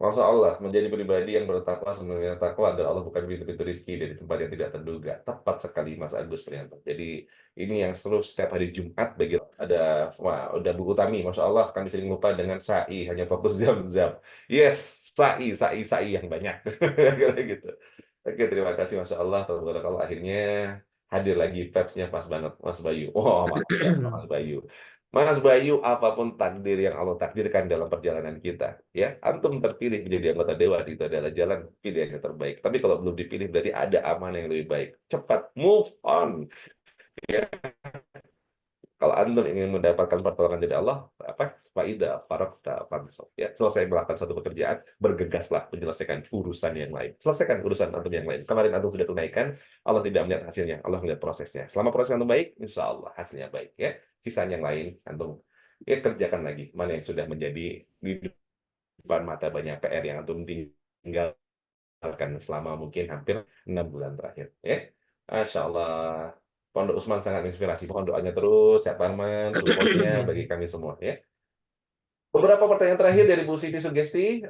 Masya Allah, menjadi pribadi yang bertakwa sebenarnya takwa adalah Allah bukan pintu-pintu rezeki dari tempat yang tidak terduga. Tepat sekali Mas Agus Prianto. Jadi ini yang selalu setiap hari Jumat bagi ada udah buku Tami, Masya Allah kami sering lupa dengan sa'i hanya fokus jam-jam. Yes, sa'i yang banyak. Kayak gitu. Oke, terima kasih Masya Allah. Tabarakallah akhirnya hadir lagi vibes-nya pas banget Mas Bayu. Oh, Mas Bayu. Mas Bayu, apapun takdir yang Allah takdirkan dalam perjalanan kita, ya, antum terpilih menjadi anggota dewan itu adalah jalan pilihan yang terbaik. Tapi kalau belum dipilih berarti ada amanah yang lebih baik. Cepat move on. Ya. Kalau antum ingin mendapatkan pertolongan dari Allah, faida faraqta fansab. Ya, selesai melakukan satu pekerjaan, bergegaslah menyelesaikan urusan yang lain. Selesaikan urusan antum yang lain. Kemarin antum sudah tunaikan, Allah tidak melihat hasilnya, Allah melihat prosesnya. Selama proses antum baik, insya Allah hasilnya baik. Ya, sisanya yang lain antum kerjakan lagi. Mana yang sudah menjadi di depan mata banyak PR yang antum tinggalkan selama mungkin hampir 6 bulan terakhir. Ya, Masya Allah. Pondok Usman sangat inspirasi. Mohon doanya terus, Cak Parman, supportnya bagi kami semua ya. Beberapa pertanyaan terakhir dari Bu Siti Sugesti.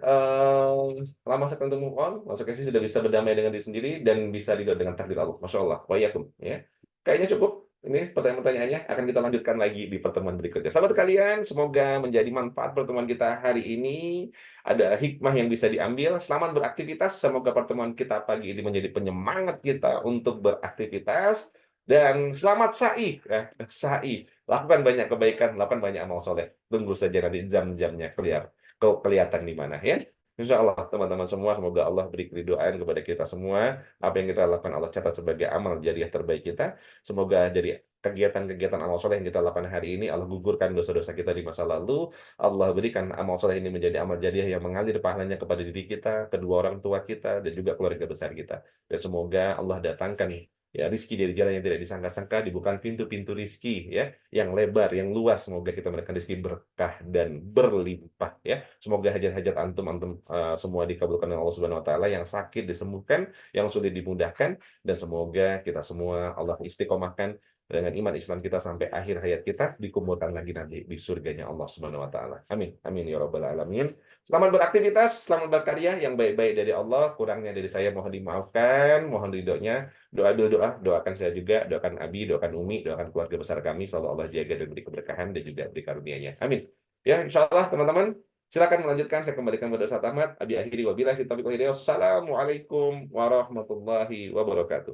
Lama sekali untuk move on. Mas Sugesti sudah bisa berdamai dengan diri sendiri dan bisa ridho dengan takdir Allah. Masya Allah. Wayakum. Ya. Kayaknya cukup. Ini pertanyaan-pertanyaannya akan kita lanjutkan lagi di pertemuan berikutnya. Sahabat kalian, semoga menjadi manfaat pertemuan kita hari ini. Ada hikmah yang bisa diambil. Selamat beraktivitas. Semoga pertemuan kita pagi ini menjadi penyemangat kita untuk beraktivitas. Dan selamat sa'i, ya. Sa'i. Lakukan banyak kebaikan, lakukan banyak amal soleh. Tunggu saja nanti jam-jamnya kelihatan di mana ya. Insya Allah teman-teman semua, semoga Allah beri keridhaan kepada kita semua. Apa yang kita lakukan Allah catat sebagai amal jariah terbaik kita. Semoga dari kegiatan-kegiatan amal soleh yang kita lakukan hari ini, Allah gugurkan dosa-dosa kita di masa lalu. Allah berikan amal soleh ini menjadi amal jariah yang mengalir pahalanya kepada diri kita, kedua orang tua kita, dan juga keluarga besar kita. Dan semoga Allah datangkan Ya, rizki dari jalan yang tidak disangka-sangka, dibukakan pintu-pintu rizki ya, yang lebar, yang luas. Semoga kita mendapatkan rizki berkah dan berlimpah ya. Semoga hajat-hajat antum semua dikabulkan oleh Allah Subhanahu wa taala, yang sakit disembuhkan, yang sulit dimudahkan, dan semoga kita semua Allah istiqomahkan dengan iman Islam kita sampai akhir hayat kita, dikumpulkan lagi nanti di surganya Allah Subhanahu wa taala. Amin. Amin ya rabbal alamin. Selamat beraktivitas, selamat berkarya, yang baik-baik dari Allah, kurangnya dari saya mohon dimaafkan, mohon ridhonya. Doakan saya juga, doakan Abi, doakan Umi, doakan keluarga besar kami, selalu Allah jaga dan beri keberkahan dan juga beri karunia-Nya. Amin. Ya, insya Allah teman-teman, silakan melanjutkan. Saya kembalikan kepada Ustaz Ahmad. Abi akhiri wabillahi taufiq wal hidayah. Assalamualaikum warahmatullahi wabarakatuh.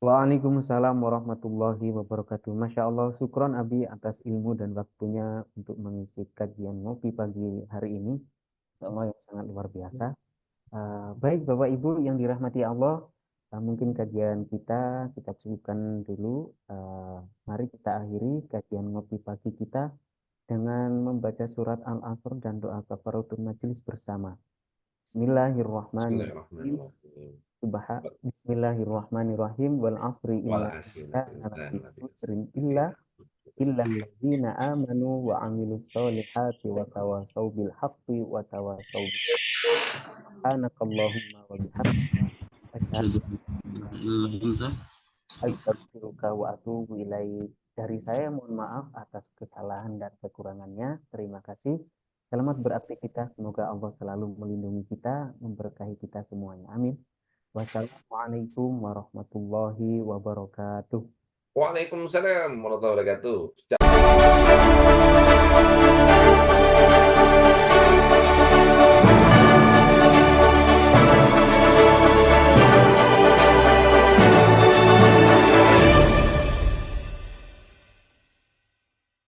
Waalaikumsalam warahmatullahi wabarakatuh. Masya Allah, syukron Abi atas ilmu dan waktunya untuk mengisi kajian ngopi pagi hari ini. Insya Allah yang sangat luar biasa. Baik Bapak Ibu yang dirahmati Allah, mungkin kajian kita cukupkan dulu. Mari kita akhiri kajian ngopi pagi kita dengan membaca surat Al-Asr dan doa kafaratul majelis bersama. Bismillahirrahmanirrahim. Bismillahirrahmanirrahim. Wal asri inna illa alladzina amanu wa amilus solihati wa tawasaw bil haqqi wa tawasaw bis subhanakallahumma wa bihamdika astaghfiruka wa atubu ilaik. Dari saya mohon maaf atas kesalahan dan kekurangannya. Terima kasih. Selamat beraktivitas. Semoga Allah selalu melindungi kita, memberkahi kita semuanya. Amin. Wassalamualaikum warahmatullahi wabarakatuh. Waalaikumsalam warahmatullahi wabarakatuh.